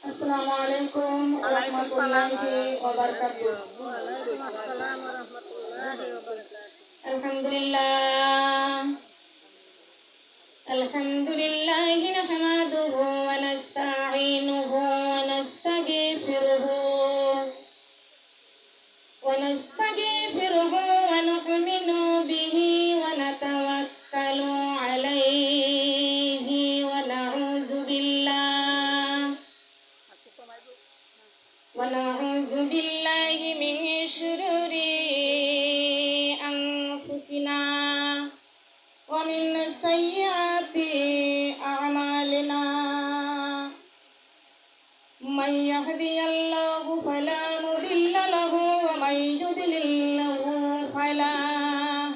আসসালামু আলাইকুম ওয়া রাহমাতুল্লাহি ওয়া বারাকাতুহু। আলহামদুলিল্লাহ আলহামদুলিল্লাহি নাহমাদুহু ওয়া নাস্তাঈনুহু ওয়া নাস্তাগফিরুহু ওয়া নু'মিnu বিহি ওয়া নাতাওয়াক্কালু আলাইহি ওয়া নাউযু বিল্লাহি মিন শুরুরি আনফুসিনা ওয়া মিন সাইয়্যাতি আ'মালিনা মান ইয়াহদিহিল্লাহু ফালা মুদিল্লা লাহু ওয়া মান ইউদ্লিলহু ফালা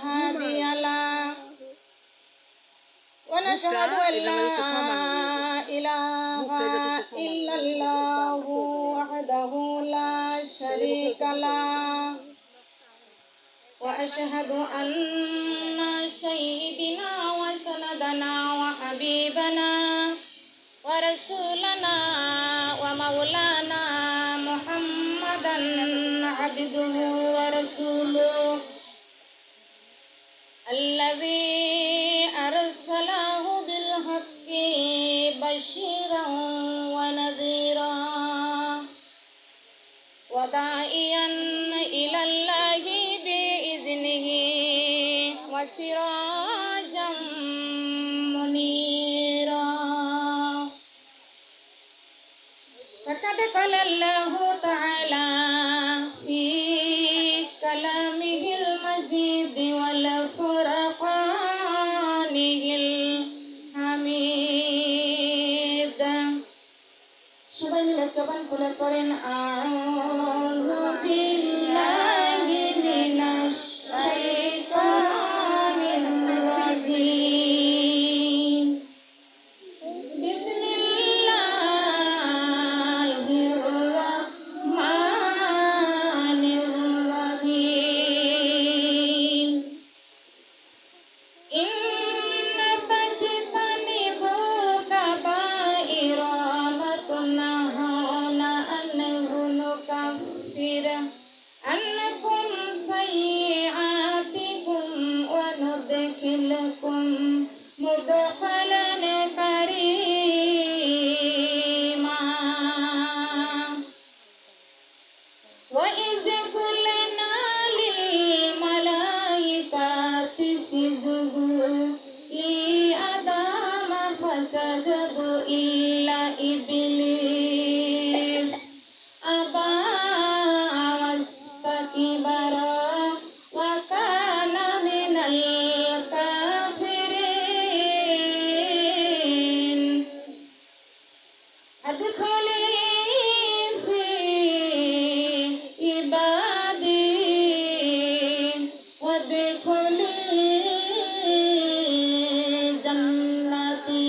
হাদিয়া লাহু ওয়া নাশহাদু আল লা ইলাহা ইল্লাল্লাহু ওয়াহদাহু লা শারীকা লাহু وأشهد أن سيدنا وسندنا وحبيبنا ورسولنا ومولانا محمدا عبده ورسوله الذي أرسله بالحق بشيرا ونذيرا وداعيا إلى الله بإذنه وسراجا منيرا فقد قال الله تعالى في كلامه المجيد والفرقانه الحميد সবাই মিলে জবান খুলে পড়েন আউযু বিল্লাহি মিনাশ শাইতানির রাজীম বিসমিল্লাহির রাহমানির রাহিম ইন্না তাজতানিবু কাবাইরা মা তুনহাউনা আনহু নুকাফির annakum sayyi'atikum wa nudkhilukum mudkhalan karima wa idh qulna lil malaikati isjudu li adama fasajadu illa iblis aba wastakbara wa kana minal kafirin adkhuli fi ibadi wadkhuli jannati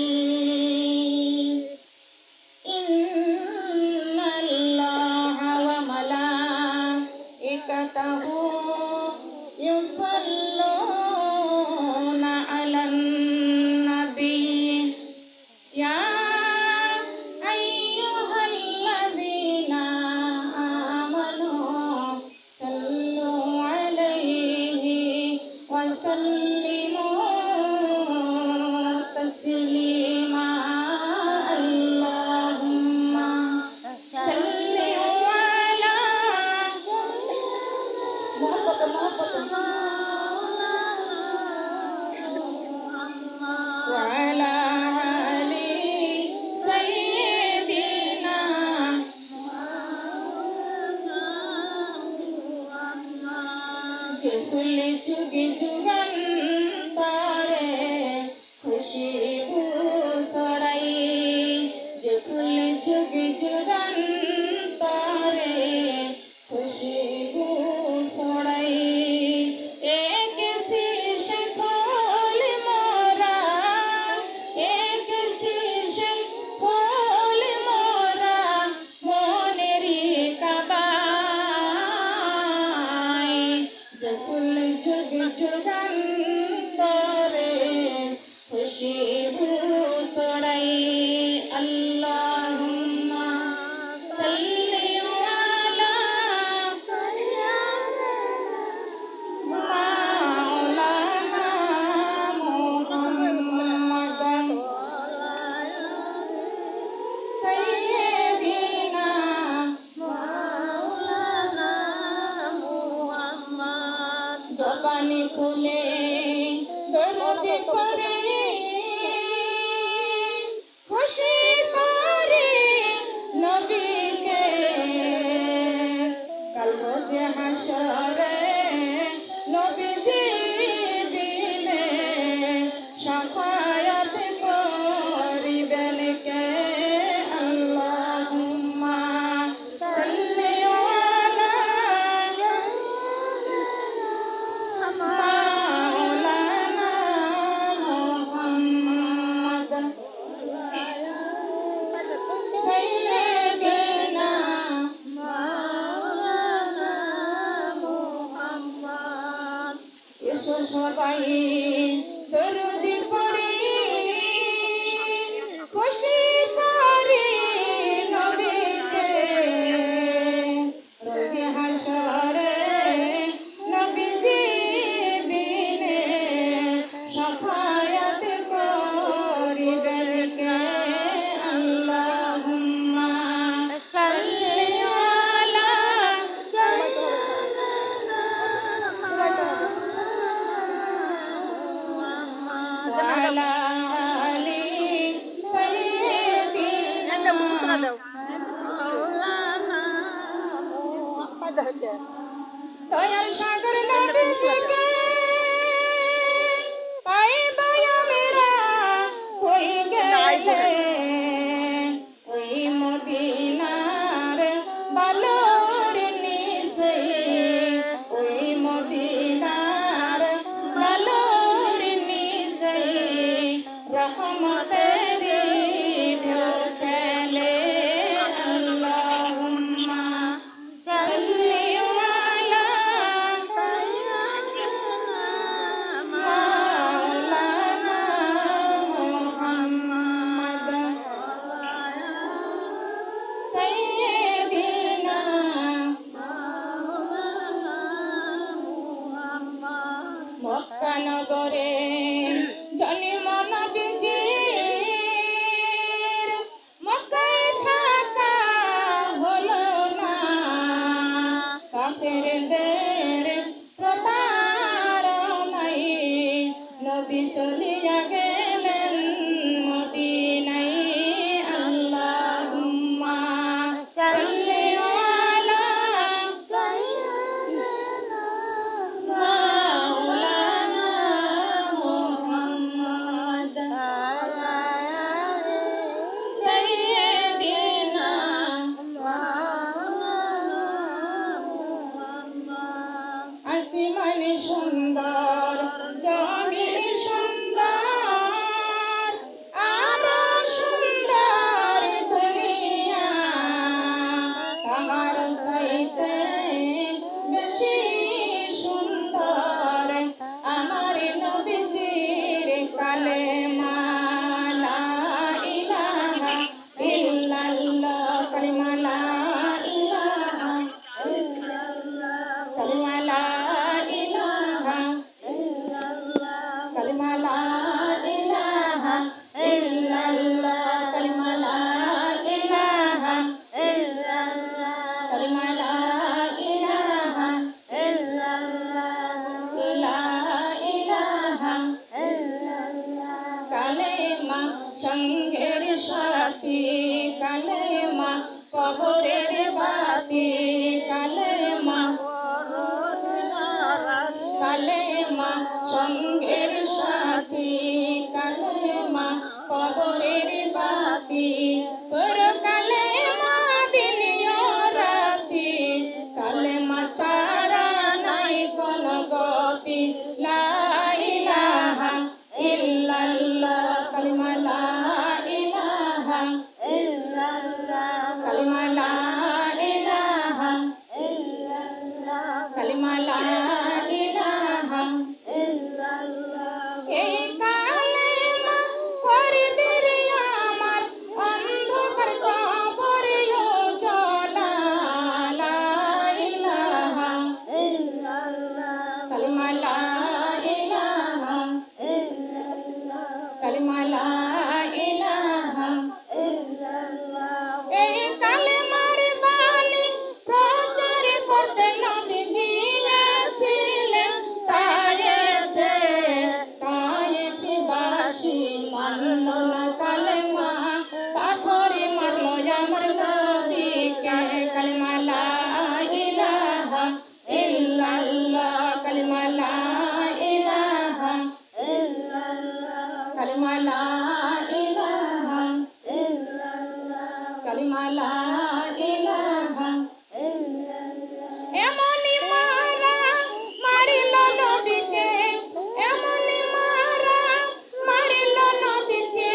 Dayal সাগর নবীজিকে পাইব আমরা কই গেলে ওই মদিনার বালুর নিচে, ওই মদিনার বালুর নিচে রহমতের ঢেউ খেলে। আল্লাহুম্মা সাল্লি আলা মাওলানা মুহাম্মদ সাইয়্যিদিনা মক্কা নগরে জন্ম নবীজির, মক্কায় থাকা হলো না কাফেরদের প্রতারণায়, নবী চলিয়া গেলেন মদিনায়। আল্লাহুম্মা সাল্লি আলা মাওলানা মুহাম্মদ সাইয়্যিদিনা আসমান সুন্দর জমিন সুন্দর আরো সুন্দর দুনিয়া, আমার চাইতে বেশি সুন্দর আমার নবীজির কালেমা। লা ইলাহা ইল্লাল্লাহ, কালিমা লা ইলাহা ইল্লাল্লাহ, কালিমা লা ইলাহা ইল্লাল্লাহ, কালিমা লা ইলাহা ইল্লাল্লাহ, কালিমা লা ইলাহা ইল্লাল্লাহ, কালিমা লা ইলাহা ইল্লাল্লাহ, লা ইলাহা ইল্লাল্লাহ। কালেমা সঙ্গের সাথী, কালেমা কবরের বাতি, কালেমা কালেমা সঙ্গের সাথী, কালেমা কবরের বাতি, তোর কালেমা দিন ও রাতি, কালেমা ছাড়া নাই কোন গতি। লা ইলাহা ইল্লাল্লাহ, কালিমা লা ইলাহা ইল্লাল্লাহ, কালিমা লা ইলাহা ইল্লাল্লাহ, কালিমা লা ইলাহা ইল্লাল্লাহ। এই কালেমা পড়িদের আমার অন্ধকার কবরেও জ্বলা। লা ইলাহা ইল্লাল্লাহ, কালিমা লা ইলাহা ইল্লাল্লাহ, কালিমা লা ইলাহা ইল্লাল্লাহ। এই কালেমার বাণী প্রচার করতে নবীজি ছিলেন তায়েফে, তায়েফবাসী মানল না কালেমা, পাথরে মারলো আমার নবীকে। কালিমা লা ইলাহা ইল্লাল্লাহ, কালিমা লা ইলাহা ইল্লাল্লাহ, কালিমা লা ইলাহা ইল্লাল্লাহ, কালিমা লা ইলাহা ইল্লাল্লাহ। এমনই মারা মারিল নবীকে, এমনই মারা মারিল নবীকে,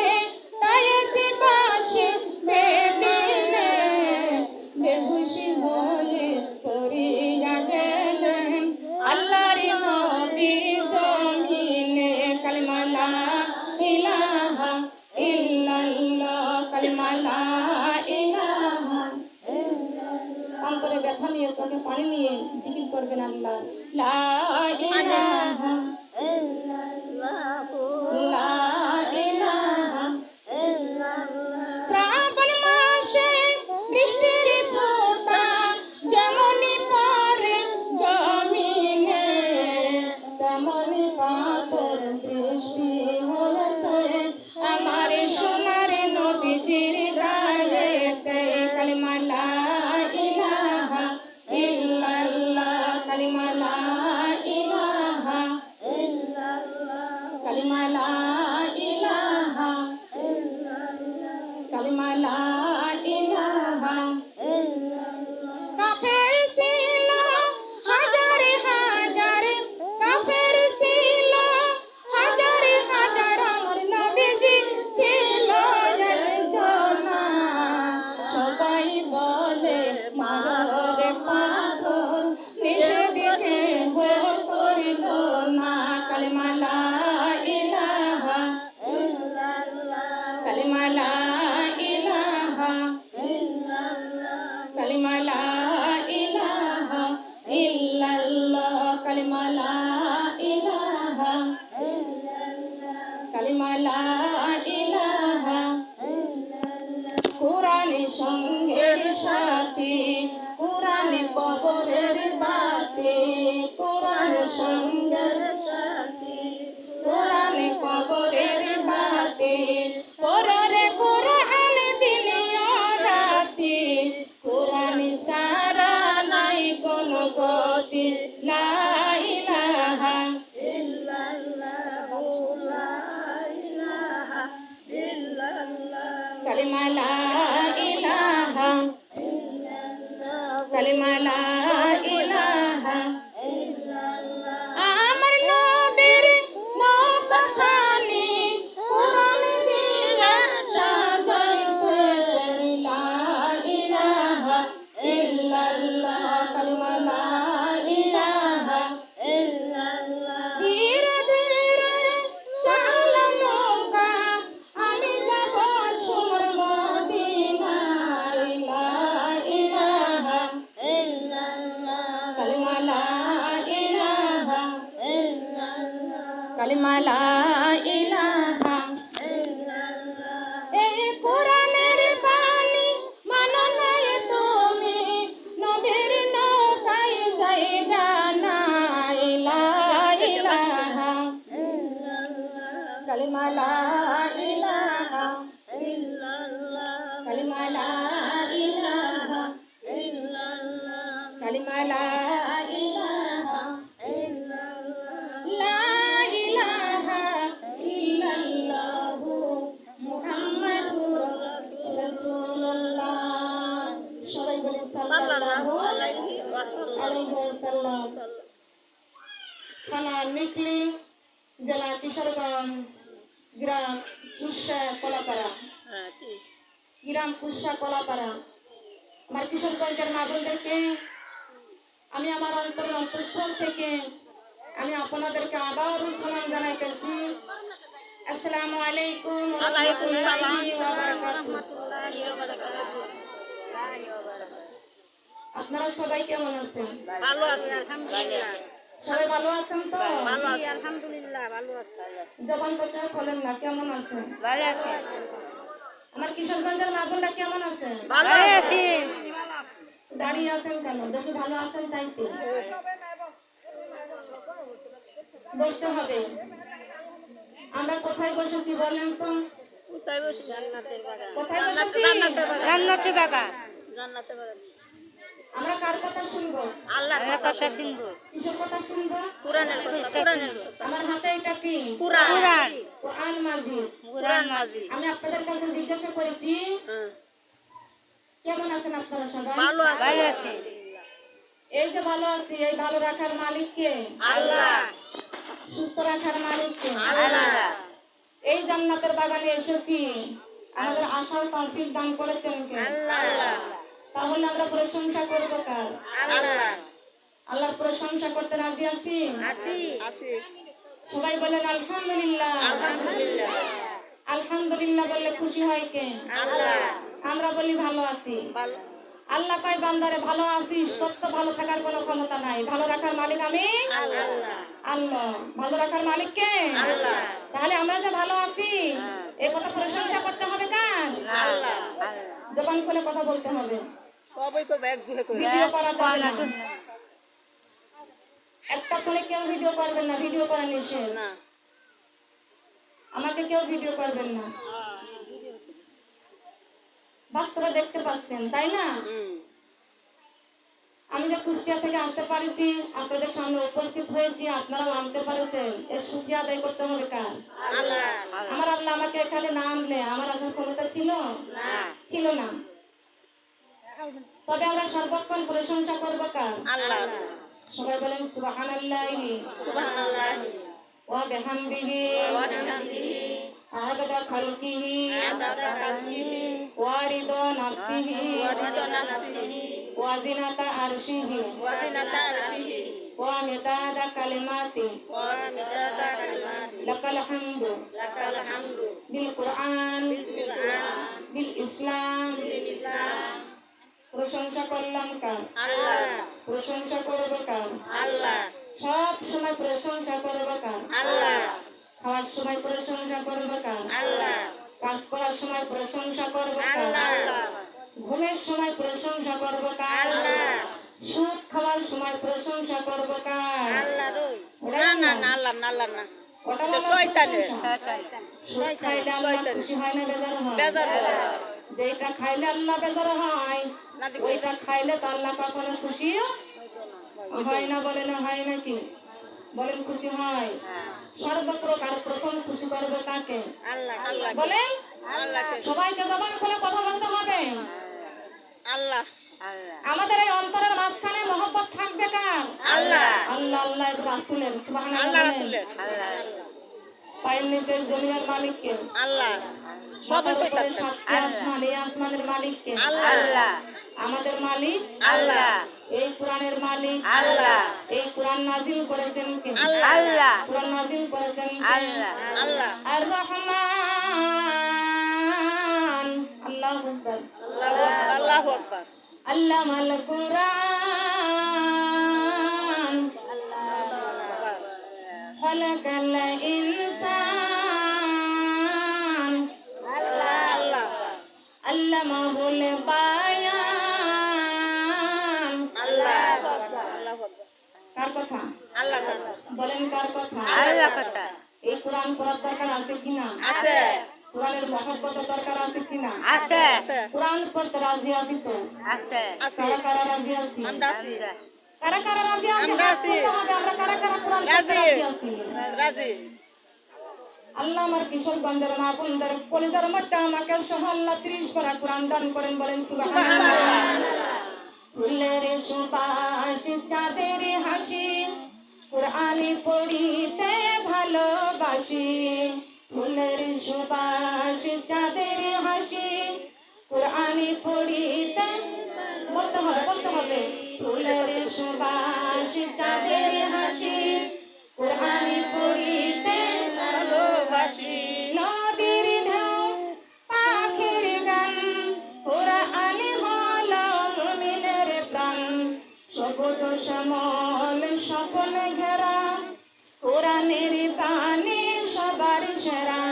তায়েফবাসী বেদিনে বেহুশি হয়ে পড়িয়া গেলেন আল্লাহর নবী জমিনে। কালিমা লা ইলাহা ইল্লাল্লাহ, কালিমা লা ইলাহা ইল্লাল্লাহ। অন্তরে ব্যথা নিয়ে, চোখে পানি নিয়ে জিকির করবেন আল্লাহ। লা ইলাহা ইল্লাল্লাহ, লা ইলাহা ইল্লাল্লাহ। শ্রাবণ মাসে বৃষ্টির ফোঁটা যেমনই পড়ে জমিনে, তেমনই পাথর বৃষ্টি হয়েছে আমার সোনার নবীজির গায়েতে। কালিমা লা ইলাহা ইল্লাল্লাহ, কালিমা লা ইলাহা ইল্লাল্লাহ। কাফের ছিল হাজারে হাজার, কাফের ছিল হাজারে হাজার, আমার নবীজি ছিল একজন। সবাই বলে মারো রে পাথর, নিজে দিকে ভয় করিল না। কালিমা লা ইলাহা ইল্লাল্লাহ, কালিমা লা ইলাহা ইল্লাল্লাহ, কালিমা লা ইলাহা ইল্লাল্লাহ, কালিমা লা ইলাহা ইল্লাল্লাহ, কালিমা লা ইলাহা ইল্লাল্লাহ। কোরআনে সঙ্গের সাথী, কোরআনে কবরের বাতি, কোরআন সঙ্গের সাথী, কোরআনে কবরের বাতি, কোরআনে কোরআন দিন রাতি, কোরআন ছাড়া নাই কোন গতি। লা ইলাহা ইল্লাল্লাহ, লা ইলাহা ইল্লাল্লাহ, কালিমা লা ইলাহা ইল্লাল্লাহ, কালিমা লা ইলাহা ইল্লাল্লাহ। আমার নবীর নবখানি কোরআন দিয়া সাজাইছে, লা ইলাহা ইল্লাল্লাহ, কালিমা লা ইলাহা ইল্লাল্লাহ। ধীরে ধীরে চলো নৌকা, আমি যাব সোনার মদিনায়। লা ইলাহা ইল্লাল্লাহ, কালিমা লা ইলাহা ইল্লাল্লাহ, কালিমা লা ইলাহা ইল্লাল্লাহ। এই কোরআনের বাণী মানো নাই তুমি, নবীর নৌকায় যাইবা না। লা ইলাহা ইল্লাল্লাহ, কালিমা লা ইলাহা ইল্লাল্লাহ, কালিমা লা ইলাহা ইল্লাল্লাহ, কালিমা লা ইলাহা ইল্লাল্লাহ। লা ইলাহা ইল্লাল্লাহু মুহাম্মাদুর রাসূলুল্লাহ। সবাই বলেন সাল্লাল্লাহু আলাইহি ওয়াসাল্লাম। থানা নিকলি, জেলা কিশোরগঞ্জ, গ্রাম কুশা কলাপাড়া, গ্রাম কুশা কলাপাড়া। আমার কিশোরগঞ্জের মা বোনদেরকে আমি আমার অন্তরের অন্তঃস্থল থেকে আমি আপনাদেরকে আবারও সালাম জানাইতেছি। আসসালামু আলাইকুম ওয়া রাহমাতুল্লাহি ওয়া বারাকাতুহু। আপনারা সবাই কেমন আছেন? ভালো আছি আলহামদুলিল্লাহ। সবাই ভালো আছেন তো? ভালো আছি আলহামদুলিল্লাহ, ভালো আছি। জবান কথা বলেন না, কেমন আছেন? ভালো আছি। আমার কিশোরগঞ্জের মা বোনরা কেমন আছেন? ভালো আছি। দাঁড়িয়ে আছেন কেন? দেখি ভালো আছেন তাই তো। বসতে হবে। আমরা কোথায় বসেছি বলেন তো? কোথায় বসে? জান্নাতের বাগান। কোথায় বসেছি? জান্নাতের বাগান। জান্নাতের বাগান। আমরা কার কথা শুনবো? আল্লাহর কথা শুনবো। কিসের কথা শুনবো? কোরআনের কথা। কোরআনের কথা। আমার হাতে এটা কি? কোরআন। কোরআন মাজিদ। কোরআন মাজিদ। আমি আপনাদের কাছে জিজ্ঞাসা করেছি, কেমন আছেন আপনারা সবাই? ভালো আছি। ভালো আছি। এই যে ভালো আছি, এই ভালো রাখার মালিক কে? আল্লাহ। সুস্থ রাখার মালিক কে? আল্লাহ। এই জান্নাতের বাগানে এসেছি, আমাদের আশার তৌফিক দান করেছেন কে? আল্লাহ। তাহলে আমরা প্রশংসা করবো কার? আল্লাহ। আল্লাহর প্রশংসা করতে রাজি আছি? আছি। আছি। সবাই বলেন আলহামদুলিল্লাহ। আলহামদুলিল্লাহ। আলহামদুলিল্লাহ বললে খুশি হয় কে? আল্লাহ। আমরা বলি ভালো আছি। ভালো। আল্লাহ কয় বান্দারে ভালো আছিস, সত্য ভালো থাকার কোনো ক্ষমতা নাই। ভালো রাখার মালিক আমি আল্লাহ। আল্লাহ। ভালো রাখার মালিক কে? আল্লাহ। তাহলে আমরা যে ভালো আছি এই কথা প্রশংসা করতে হবে কার? আল্লাহ। জবান খুলে কথা বলতে হবে। সবাই তো ব্যাগ ধরে করে ভিডিও করা যাবে না। একটা ফোনে কেউ ভিডিও করবেন না, ভিডিও করা নিষেধ। না। আমাকে কেউ ভিডিও করবেন না। বাস্তবে দেখতে পাচ্ছেন তাই না? আমি যে কুষ্টিয়া থেকে আসতে পারিছি, আপনাদের সামনে উপস্থিত হয়েছি, আপনারা আনতে পারেছেন, এর সুক্রিয়া আদায় করতে হবে কার? আল্লাহ। আমার আল্লাহ আমাকে এখানে না আনলে আমার আসার ক্ষমতা ছিল? ছিল না। তবে আমরা সর্বক্ষণ প্রশংসা করবো কার? আল্লাহ। সবাই বলেন সুবহানাল্লাহি সুবহানাল্লাহ ওয়া বিহামদিহি ওয়া বিহামদিহি আদাদা খালকিহি আদাদা খালকিহি ওয়া রিদা নাফসিহি ওয়া রিদা নাফসিহি ওয়া জিনাতা আরশিহি ওয়া জিনাতা আরশিহি ওয়া মিদাদা কালিমাতি ওয়া মিদাদা কালিমাতি লাকাল হামদু লাকাল হামদু বিল কুরআন বিল কুরআন বিল ইসলাম। বিল ইসলাম। প্রশংসা করলাম কার? আল্লাহ। প্রশংসা করবো কার? আল্লাহ। সব সময় প্রশংসা করবো কার? আল্লাহ। খাওয়ার সময় প্রশংসা করবো কার? আল্লাহ। কাজ করার সময় প্রশংসা করবো কার? আল্লাহ। ঘুমের সময় প্রশংসা করবো কার? আল্লাহ। সুদ খাওয়ার সময় প্রশংসা করবো কার? আল্লাহ না না না আল্লাহ না আল্লাহ না ওটা এটা বলা শয়তানের প্রশংসা। সুদ খাইলে আল্লাহ খুশি হয় না বেজার হয়? বেজার হয়। যেটা খাইলে আল্লাহ বেজার হয়, না দেখি ওইটা খাইলে তো আল্লাহ কখনো খুশি হয় না। বলে না হয় নাকি? বলেন খুশি হয়। সর্বপ্রকার প্রথম খুশি করবে কাকে? আল্লাহ আল্লাহ বলেন আল্লাহকে সবাইকে জবান খুলে কথা বলতে হবে। আল্লাহ আল্লাহ আমাদের এই অন্তরের মাঝখানে মহব্বত থাকবে কার? আল্লাহ আল্লাহ আল্লাহ রাসূলের আল্লাহ সুবহানাল্লাহ। রাসূলের আল্লাহ পায়ের নিচের জমিনের মালিককে, আল্লাহ মাথার সবই উপরে কইতাছে সাতটি আসমান, এই আসমানের মালিককে, আল্লাহ আমাদের মালিক আল্লাহ এই কোরআনের মালিক আল্লাহ এই কোরআন নাযিল করেছেন কে? আল্লাহ কোরআন নাযিল করেছেন কে? আল্লাহ আল্লাহ আর রহমান। আল্লাহু আকবার। আল্লাহু আকবার আল্লামাল কুরআন খালাকাল ইনসান আল্লাহ আল্লামাহুল বায়ান। আল্লাহ আল্লাহু আকবার কার কথা? আল্লাহ বলেন কার কথা? আল্লাহ কথা এই কোরআন পড়ার দরকার আছে কিনা? আছে কোরআনের মহব্বতের দরকার আছে কিনা? আছে কোরআন পড়তে রাজি আছি তো? আছে কারা কারা রাজি আছি? আমরা আছি কারা কারা রাজি আছি? আমরা হাত আছি। তুলতে হবে। আমরা কারা কারা কোরআন পড়তে রাজি রাজি আছি? রাজি আল্লাহ আমার কিশোরগঞ্জের মা বোনদের কলিজার মধ্যে আমাকে সহ আল্লাহ 30 পারা কোরআন দান করেন। বলেন সুবহানাল্লাহ। ফুলের সুবাস চাঁদের হাসি কোরআনি পড়িতে ভালোবাসি। ফুলের সুবাস চাঁদের হাসি কোরআনি পড়িতে বলতে হবে বলতে হবে। ফুলের সুবাস চাঁদের হাসি কোরআনি পড়িতে ভালোবাসি নদীর ঢেউ পাখির গান কোরআনি হলো মুমিনের প্রাণ। সবুজ শ্যামল সকল ঘেরা কোরআনের বাণী সবার সেরা।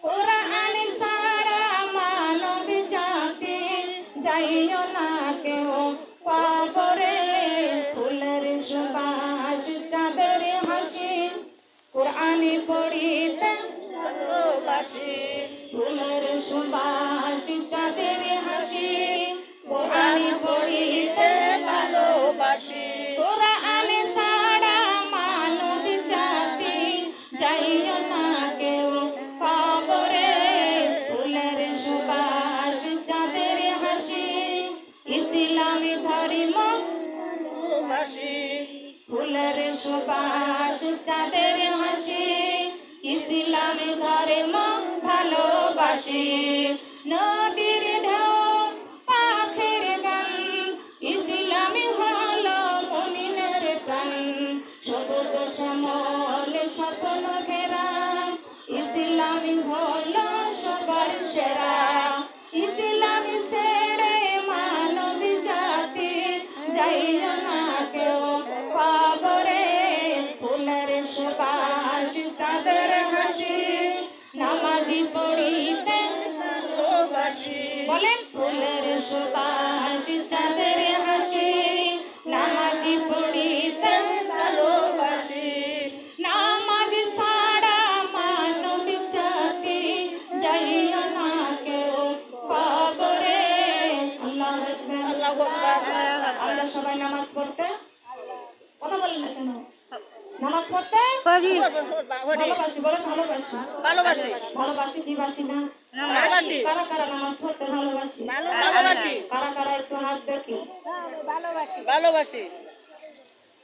কোরআন সারা মানব জাতি যাইও না কেউ কবরে। ফুলের সুবাস চাঁদের হাসি কোরআনি পড়িতে ভালোবাসি ফুলের সুবাস চাঁদের হাসি কোরআনি পড়িতে ভালোবাসি কোরআন সারা মানব জাতি যাইও না কেউ কবরে। ফুলের সুবাস চাঁদের হাসি ইসলামী ধর্ম। ভালোবাসি ফুলের সুবাস চাঁদের হাসি ইসলামী ধর্ম ভালোবাসি। নদীর ঢেউ পাখির গান ইসলামী হলো মুমিনের প্রাণ। সবুজ শ্যামল সকল ঘেরা ইসলামী হলো সবার সেরা। ইসলামী ছেড়ে মানব জাতি যাইও না কেউ কবরে। ফুলের সুবাস চাঁদের হাসি নামাজি পড়িতে ভালোবাসি বলেন। ফুলের সুবাস চাঁদের হাসি নামাজি পড়িতে ভালোবাসি নামাজ ছাড়া মানব জাতি যাইও না কেউ কবরে। আল্লাহু আকবার। আল্লাহু আকবার আমরা সবাই সবাই নামাজ পড়তে? কথা বলেন না কেন? নামাজ পড়তে ভালোবাসি, বলেন ভালোবাসি। ভালোবাসি ভালোবাসি কি বাসি না? ভালোবাসি কারা কারা নামাজ পড়তে ভালোবাসি? ভালোবাসি কারা কারা একটু হাত দেখি। ভালোবাসি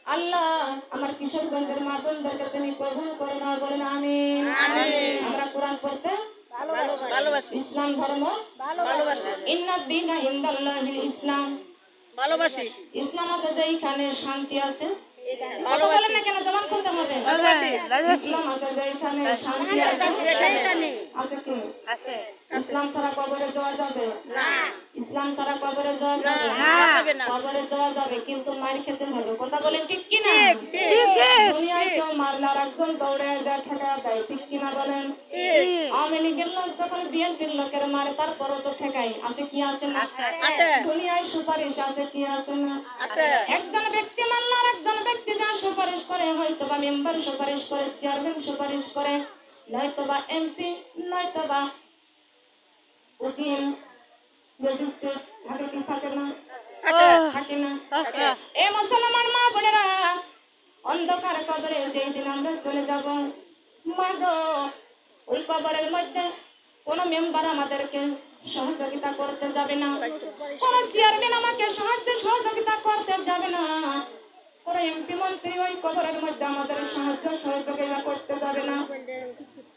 আল্লাহ আমার কিশোরগঞ্জের মা বোনদেরকে তিনি কবুল করে নাও, বলেন আমিন। আমিন। আমরা কোরআন পড়তে ভালোবাসি ইসলাম ধর্ম ভালোবাসি ইন্না দীনা ইনদাল্লাহিল ইসলাম। ভালোবাসি ইসলাম আছে যেইখানে শান্তি আছে। কথা ভালোবাসি বলেন না কেন? জবান খুলতে হবে। ইসলাম আছে যেইখানে শান্তি আছে। আছে কি? ইসলাম ছাড়া কবরে যাওয়া যাবে না ইসলাম ছাড়া কবরে যাওয়া না যাবে না কবরে যাওয়া যাবে, কিন্তু মার খেতে হবে। কথা বলেন ঠিক কি না? ঠিক দুনিয়ায় কেউ মারলে আর একজন দৌড়ে যায় ঠেকা দেয়, ঠিক কিনা বলেন? আওয়ামী লীগের লোক যখন বিএনপির লোকের মারে তারপরও তো ঠেকাই। আছে কি আছে না? আছে দুনিয়ায় সুপারিশ আছে কি আছে না? আছে একজন ব্যক্তি মারলে আর একজন ব্যক্তি যা সুপারিশ করে, হয়তো বা মেম্বার সুপারিশ করে, চেয়ারম্যান সুপারিশ করে, নয়তো বা এমপি, নয়তো বা উকিল, ম্যাজিস্ট্রেট, থাকে কি থাকে না? থাকে না? এ মুসলমান মা বোনেরা, অন্ধকার কবরে যেই দিন আমরা চলে যাব, মা গো, ওই কবরের মধ্যে কোন মেম্বার আমাদেরকে সহযোগিতা করতে যাবে না, কোন চেয়ারম্যান আমাকে সহযোগিতা করতে যাবে না, কোন এমপি মন্ত্রী ওই কবরের মধ্যে আমাদের সহযোগিতা করতে যাবে না।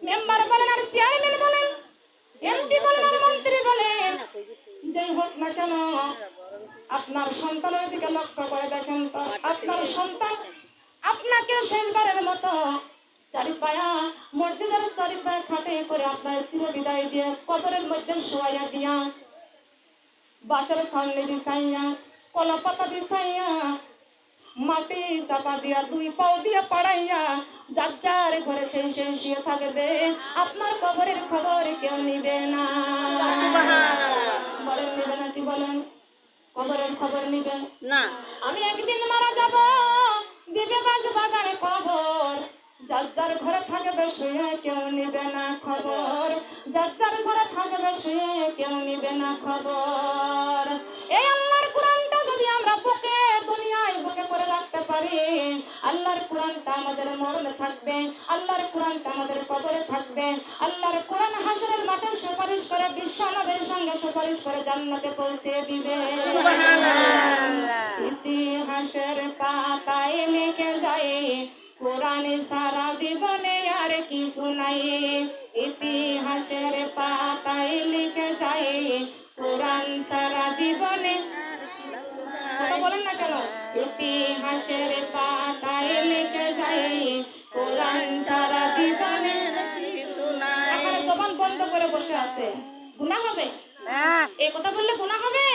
মেম্বার বলেন আর চেয়ারম্যান বলেন, এমপি বলেন আর মন্ত্রী বলেন, যেই হোক না কেন, আপনার সন্তানের দিকে লক্ষ্য করে দেখেন তো, আপনার সন্তান আপনাকে শেষবারের মতো চারিপায়া মসজিদের চারিপায়া খাটে করে আপনার চির বিদায় দিয়ে কবরের মধ্যে শোয়াইয়া দিয়া, বাসের সামনে বিছাইয়া, কলা পাতা বিছাইয়া, মাটি চাপা দিয়া, দুই পাও দিয়া পাড়াইয়া, যার যার ঘরে সেই শুয়ে থাকবে, আপনার কবরের খবর কেউ নিবে না। বলেন নিবে না? কি বলেন? কবরের খবর নিবে না আমি একদিন মারা যাব, দিবে বাগানে খবর, যার যার ঘরে থাকবে শুয়ে কেউ নিবে না খবর, যার যার ঘরে থাকবে শুয়ে কেউ নিবে না খবর। এই আল্লাহর কোরআনটা যদি আমরা বুকে দুনিয়ায় বুকে করে রাখতে পারি, আল্লাহর কোরআনটা আমাদের মরণে থাকবে, আল্লাহর কোরআনটা আমাদের কবরে থাকবে, আল্লাহর কোরআন হাসরের মাঠে সুপারিশ করে বিশ্ব নবীর সঙ্গে সুপারিশ করে জান্নাতে পৌঁছে দিবে। ইতিহাসের পাতায় লিখে যায়, কোরআন সারা জীবনে আর কিছু নাই। ইতিহাসের পাতায় লিখে যায়, কোরআন সারা জীবনে। কথা বলেন না কেন? ইতিহাসের পাতায় লিখে যায়, কোরআন সারা জীবনে। আমার জবান বন্ধ করে বসে আছে, গুনাহ হবে? এই কথা বললে গুনাহ হবে?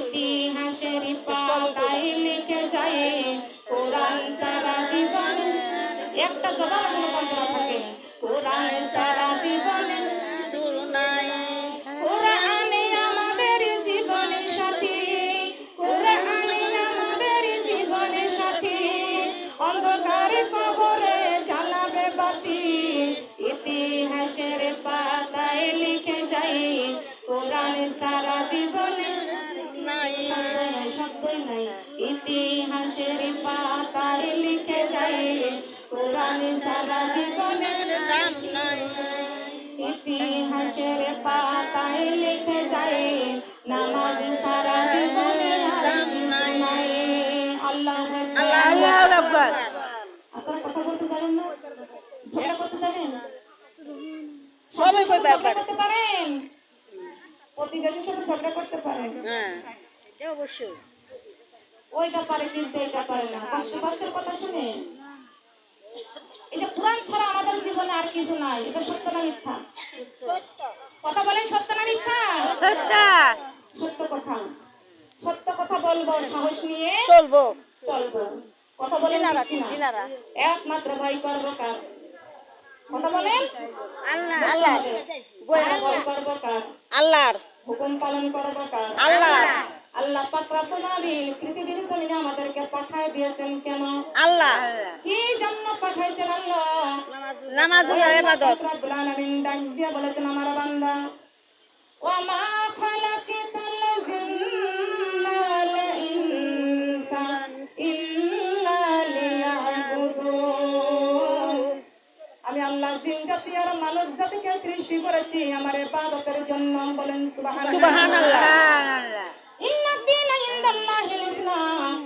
ইতিহাসের পাতায় লিখে যায়, কোরআন সারা জীবনে। একটা জবান কোনো বন্ধ না থাকে, কোরআন সারা জীবনে। কোরআনে আমাদের জীবনের সাথী, কোরআনে আমাদের জীবনের সাথী, অন্ধকারে কবরে জ্বালাবে বাতি। ইতিহাসের পাতায় লিখে যায়, কোরআন সারা জীবনে। শব্দই নাই। ইতিহাসের পাতায় লিখে যায়, কোরআন সারা জীবনে। ইতিহাসের পাতায় লিখে যায়, নামাজ সারা জীবনে নাই। আল্লাহু আকবার। আপনারা কথা বলতে পারেন না? ঝগড়া করতে পারেন? সবাই ঝগড়া করতে পারেন? প্রতিবেশীর সাথে ঝগড়া করতে পারেন? অবশ্যই ওইটা পারে কিন্তু এটা পারে না। পাশের কথা শুনে, এটা কোরআন ছাড়া আমাদের জীবনে আর কিছু নাই। এটা সত্য না মিথ্যা? কথা বলেন, সত্য না মিথ্যা? সত্য কথা। সত্য কথা বলবো, সাহস নিয়ে চলবো চলবো। কথা বলেন ঠিক কিনা? একমাত্র ভয় করবো কার? কথা বলেন, আল্লাহ ভয় করবো কার? আল্লাহর হুকুম পালন করবো কার? আল্লাহ আল্লাহ পাক রব্বুল আলামিন পৃথিবীর জমিনে আমাদেরকে পাঠিয়ে দিয়েছেন কেন? আল্লাহ কি জন্য পাঠাইছেন আল্লাহ? নামাজ হলো ইবাদত। রব্বুল আলামিন ডাক দিয়ে বলেছেন, আমার বান্দা, ওয়া মা খালাকাতুল জিন্না ওয়াল ইনসা বলেন সুবহানাল্লাহ। সুবহানাল্লাহ। ইন্না দীনা ইনদাল্লাহিল ইসলাম।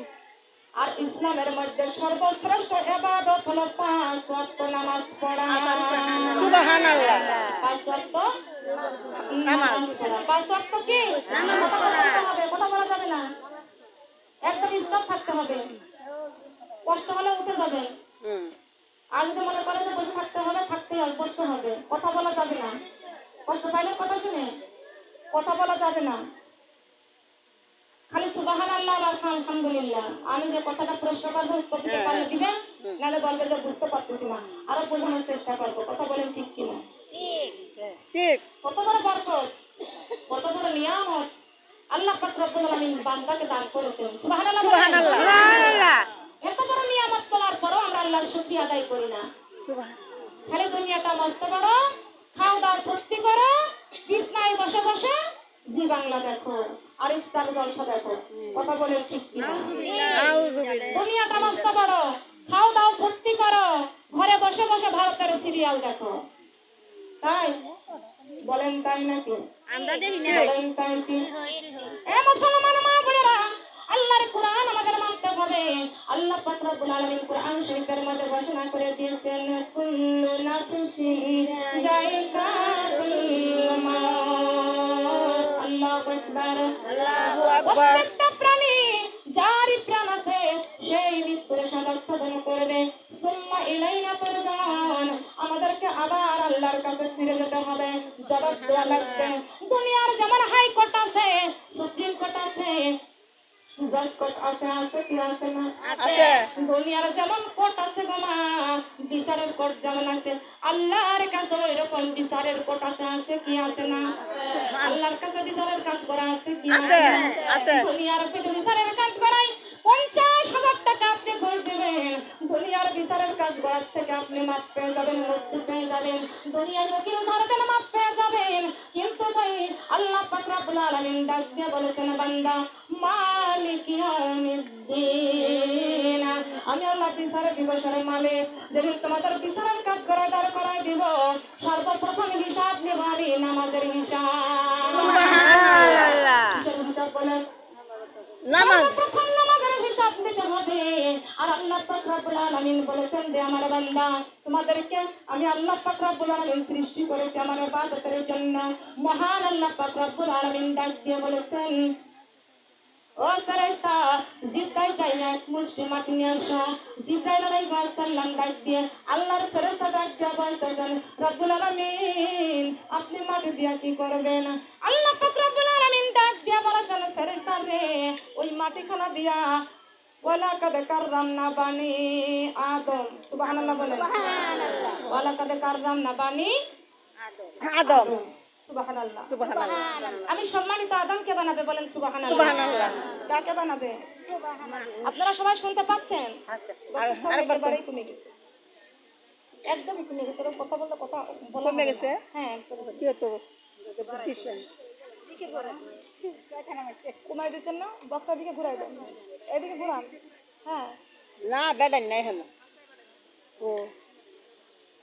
আর ইসলামের মধ্যে সর্বশ্রেষ্ঠ ইবাদত হলো 5 ওয়াক্ত নামাজ পড়া। সুবহানাল্লাহ। 5 ওয়াক্ত নামাজ পড়া। 5 ওয়াক্ত কি? নামাজ কথা পড়া। বলতে হবে, কথা বলা যাবে না। একদম স্থির থাকতে হবে। কষ্ট হলে উঠে যাবেন। আর যদি মনে করে যে বসে থাকতে হবে, থাকতেই হবে, বসতে হবে। কথা বলা যাবে না। কষ্ট পাইলে কথা শুনে কথা বলা যাবে না। খালি সুবহানাল্লাহ আর আলহামদুলিল্লাহ। আমি যে কথাটা প্রশ্ন করবো উত্তর দিতে পারলে দিবেন, নাহলে বলবে যে বুঝতে পারতেছি না। আরো বোঝানোর চেষ্টা করবো। কথা বলেন ঠিক কিনা? ঠিক। কত বড় বরকত, কত বড় নিয়ামত আল্লাহ পাক রব্বুল আলামিন বান্দাকে দান করেছেন। সুবহানাল্লাহ বলেন। সুবহানাল্লাহ। এত বড় নিয়ামত পাওয়ার পরও আমরা আল্লাহর শুকরিয়া আদায় করি না। খালি দুনিয়াটা মস্ত বড়, খাও দাও ফুর্তি করো, বিছনায় বসে বসে জি বাংলা দেখো আর ইফতার জলসা দেখো। কথা বলেন ঠিক কিনা? দুনিয়াটা মস্ত বড়, খাও দাও ফুর্তি করো, ঘরে বসে বসে ভারতের সিরিয়াল দেখো। তাই বলেন, তাই নাকি? আমরা দেখি না। বলেন তাই কি? মুসলমান মা বোনেরা, আল্লাহর কোরআন আমাদের মানতে হবে। আল্লাহ পাক রব্বুল আলামিন কোরআন শরীফের মধ্যে ঘোষণা করে দিয়েছেন, কুল্লু নাফসিন যায়কাতুল মাউত। আল্লাহু আকবার, আল্লাহু আকবার। প্রত্যেকটা প্রাণী যারই প্রাণ আছে সেই মৃত্যুর স্বাদ সাধন করবে। সুম্মা ইলাইনা তুরজাউন। আমাদেরকে আবার আল্লাহর কাছে ফিরে যেতে হবে, জবাব দেওয়া লাগবে। দুনিয়ার যেমন হাইকোর্ট আছে, সুপ্রিম কোর্ট আছে, জজ কোর্ট আছে, আছে কি আছে না? আছে। দুনিয়ার যেমন কোর্ট আছে গো মা, বিচারের কোর্ট যেমন আছে, আল্লাহর কাছে ওই রকম বিচারের কোর্ট আছে, আছে কি আছে না? আল্লাহর কাছে বিচারের কাজ করা আছে কি আছে না? আছে। দুনিয়ার বিচারের কাজ করাই 50,000 টাকা আপনি ঘুষ দেবেন। দুনিয়ার বিচারের কাজ করার থেকে আপনি মাপ পেয়ে যাবেন, মুক্তি পেয়ে যাবেন। দুনিয়ার উকিল ধরবেন, মাপ পেয়ে যাবেন। কিন্তু তাই আল্লাহ পাক রব্বুল আলামিন ডাক দিয়ে বলেছেন, বান্দা মালিক ইয়াউমিদ্দিন, আমি আল্লাহ বিচারের দিবসের মালিক। যেদিন তোমাদের বিচারের কাজ করায় দাঁড় করায় দিব, সর্বপ্রথম হিসাব নেব আমি নামাজের হিসাব। সুবহানাল্লাহ। কিসের হিসাব বলেন? নামাজ। প্রথম নামাজের হিসাব দিতে হবে। আর আল্লাহ পাক রব্বুল আলামিন বলেছেন যে আমার বান্দা, তোমাদেরকে আমি আল্লাহ পাক রব্বুল আলামিন সৃষ্টি করেছি আমার ইবাদতের জন্য। মহান আল্লাহ পাক রব্বুল আলামিন ডাক দিয়ে বলেছেন, ও ফেরেশতা, জিব্রাইল যাইয়া এক মুষ্টি মাটি নিয়ে আসো। জিব্রাইল আলাইহিস সালাম ডাক দিয়ে আল্লাহর ফেরেশতা ডাক দিয়ে বলতেছেন, রব্বুল আলামিন আপনি মাটি দিয়া কি করবেন? আল্লাহ পাক রব্বুল আলামিন ডাক দিয়ে বলেছেন, ফেরেশতা রে, ওই মাটিখানা দিয়া ওয়ালাকাদ কাররামনা বানি আদম। সুবহানাল্লাহ বলেন। সুবহানাল্লাহ। ওয়ালাকাদ কাররামনা বানি আদম। সুবহানাল্লাহ। সুবহানাল্লাহ। আমি সম্মানিত আদমকে বানাবে, বলেন সুবহানাল্লাহ। সুবহানাল্লাহ। কাকে বানাবে? আপনারা সবাই শুনতে পাচ্ছেন? আরেকবার একেবারেই কমে গেছে, একদমই কমে গেছে। এরকম কথা বললে কথা বলা কমে হবে না। গেছে? হ্যাঁ, একদম কি হতো? কমাই দিচ্ছেন না, বক্তার দিকে ঘুরাই দেন, এদিকে ঘুরান। হ্যাঁ, না বেড়াই নাই হলো। ও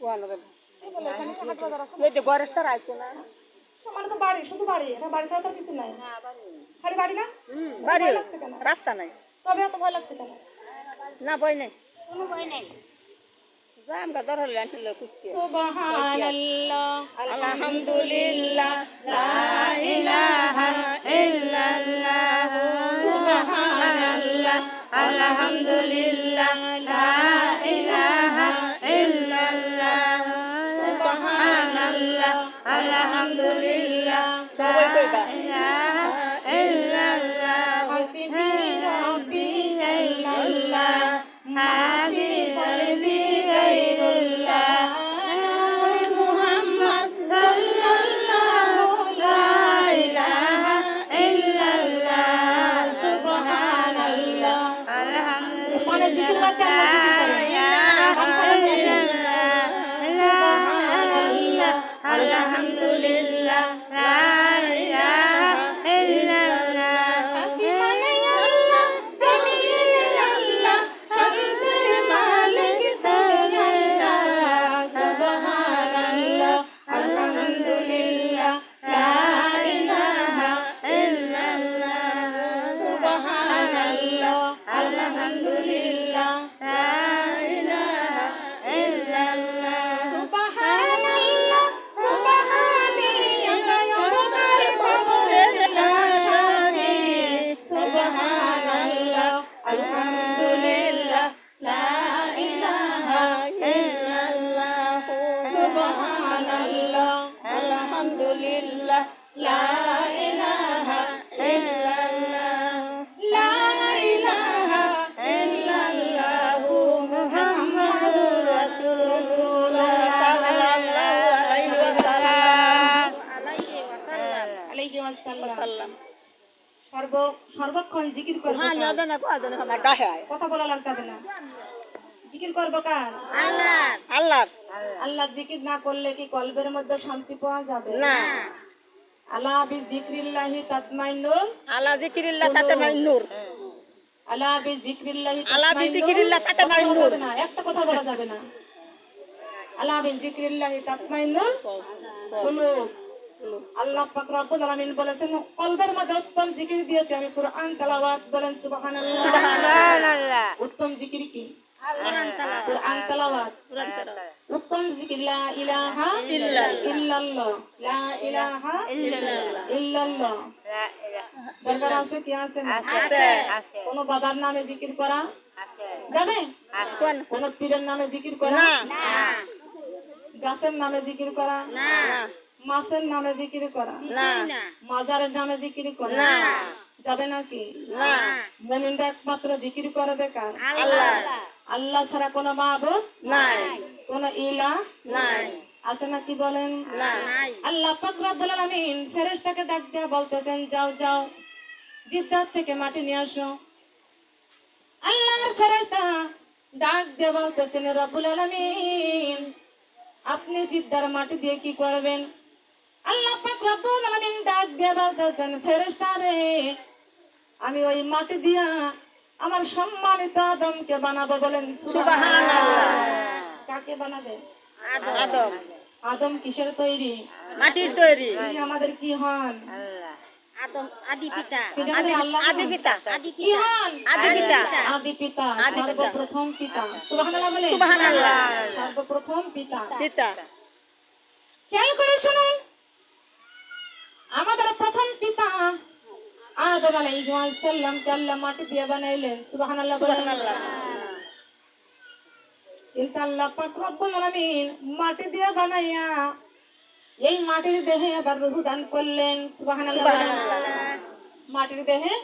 কোয়ানো রে। এই বলে এখানে হাট বাজার আছে। এই যে গরেস্তার আইছে না। মানে তো বাড়ি, শুধু বাড়ি, এটা বাড়ি ছাড়া তো কিছু নাই। খালি বাড়ি না? বাড়ি ভয় লাগছে কেন? রাস্তা নাই। তবে এত ভয় লাগছে কেন? না ভয় নাই। কোনো ভয় নাই। জাম গা ধর হলে আনছিল কুস্তি। সুবহানাল্লাহ, আলহামদুলিল্লাহ, লা ইলাহা ইল্লাল্লাহ। সুবহানাল্লাহ, আলহামদুলিল্লাহ, লা ইলাহা ইল্লাল্লাহ। সুবহানাল্লাহ, আলহামদুলিল্লাহ, সবাই কইবা। লা ইলাহা ইল্লাল্লাহ। হাসবি রাব্বি ইল্লাল্লাহ, হাসবি কলবি গায়রুল্লাহ। মুহাম্মদ সাল্লাল্লাহু লা ইলাহা ইল্লাল্লাহ। সুবহানাল্লাহ, আলহামদুলিল্লাহ, মানে জিকির করতে আলহামদুলিল্লাহ, লা ইলাহা সাল্লাম সর্বক্ষণ জিকির করবো হ্যাঁ কার? না কো আদনে আমার গাহে কথা বলা লাগবে না। জিকির করবো কার? আল্লাহ আল্লাহ আল্লাহ জিকির না করলে কি কলবের মধ্যে শান্তি পাওয়া যাবে? না আলা বিযিকরিল্লাহি তাতমাইন্নুল আল্লাহ জিকিরিল্লাহ তাতে মাই নূর আলা বিযিকরিল্লাহি আল্লাহ বিজিকিরিল্লাহ তাতে মাই নূর না, একটা কথা বলা যাবে না। আলা বিযিকরিল্লাহি তাতমাইন্নুল কুলুব। আল্লাহ পাক রব্বুল আলামিন বলেছেন কলবের মধ্যে উত্তম জিকির দিয়েছে আমি কুরআন তেলাওয়াত বলেন সুবহানাল্লাহ। সুবহানাল্লাহ উত্তম জিকির কি? কুরআন তেলাওয়াত কুরআন তেলাওয়াত। কুরআন তেলাওয়াত উত্তম জিকির লা ইলাহা ইল্লাল্লাহ লা ইলাহা ইল্লাল্লাহ। দরকার আছে কি আছে না? আছে কোন বাবার নামে জিকির করা যাবে? কোন কোন পীরের নামে জিকির করা? না গাছের নামে জিকির করা? না মাছের নামে জিকির করা? না মাজারের নামে জিকির করা? না যাবে নাকি? না মুমিনরা একমাত্র জিকির করে বেকার। আল্লাহ আল্লাহ ছাড়া কোনো মাবুদ নাই কোনো ইলাহ নাই আছে নাকি বলেন? নাই আল্লাহ পাক রব্বুল আলামিন ফেরেশতাকে ডাক দিয়ে বলতেছেন যাও যাও জিদ্দাত থেকে মাটি নিয়ে আসো। আল্লাহর ফেরেশতা ডাক দিয়ে বলতেছেন রব্বুল আলামিন আপনি জিদ্দার মাটি দিয়ে কি করবেন? আল্লাহ পাক রব্বুল আলামিন ডাক দিয়ে বলতেছেন ফেরেশতা রে আমি ওই মাটি দিয়া আমার সম্মানিত আদমকে বানাবো বলেন সুবহানাল্লাহ কাকে বানাবে? আদম আদম কিসের তৈরি? মাটির তৈরি তিনি আমাদের কি হন? আদম আদি পিতা তিনি আমাদের আল্লাহ হন। আদি পিতা কি হন? আদি পিতা আদি পিতা আদি পিতা। সর্বপ্রথম পিতা। সুবহানাল্লাহ বলে সুবহানাল্লাহ সর্বপ্রথম পিতা। পিতা খেয়াল করে শুনুন আমাদের প্রথম পিতা আদম আলাইহিস সালাম কে আল্লাহ মাটি দিয়ে বানাইলেন। সুবহানাল্লাহ বলে সুবহানাল্লাহ কিন্তু আল্লাহ পাক রব্বুল আলামিন মাটি দিয়ে বানাইয়া এই মাটির দেহে আবার রূহ দান করলেন। সুবহানাল্লাহ বলেন। মাটির দেহে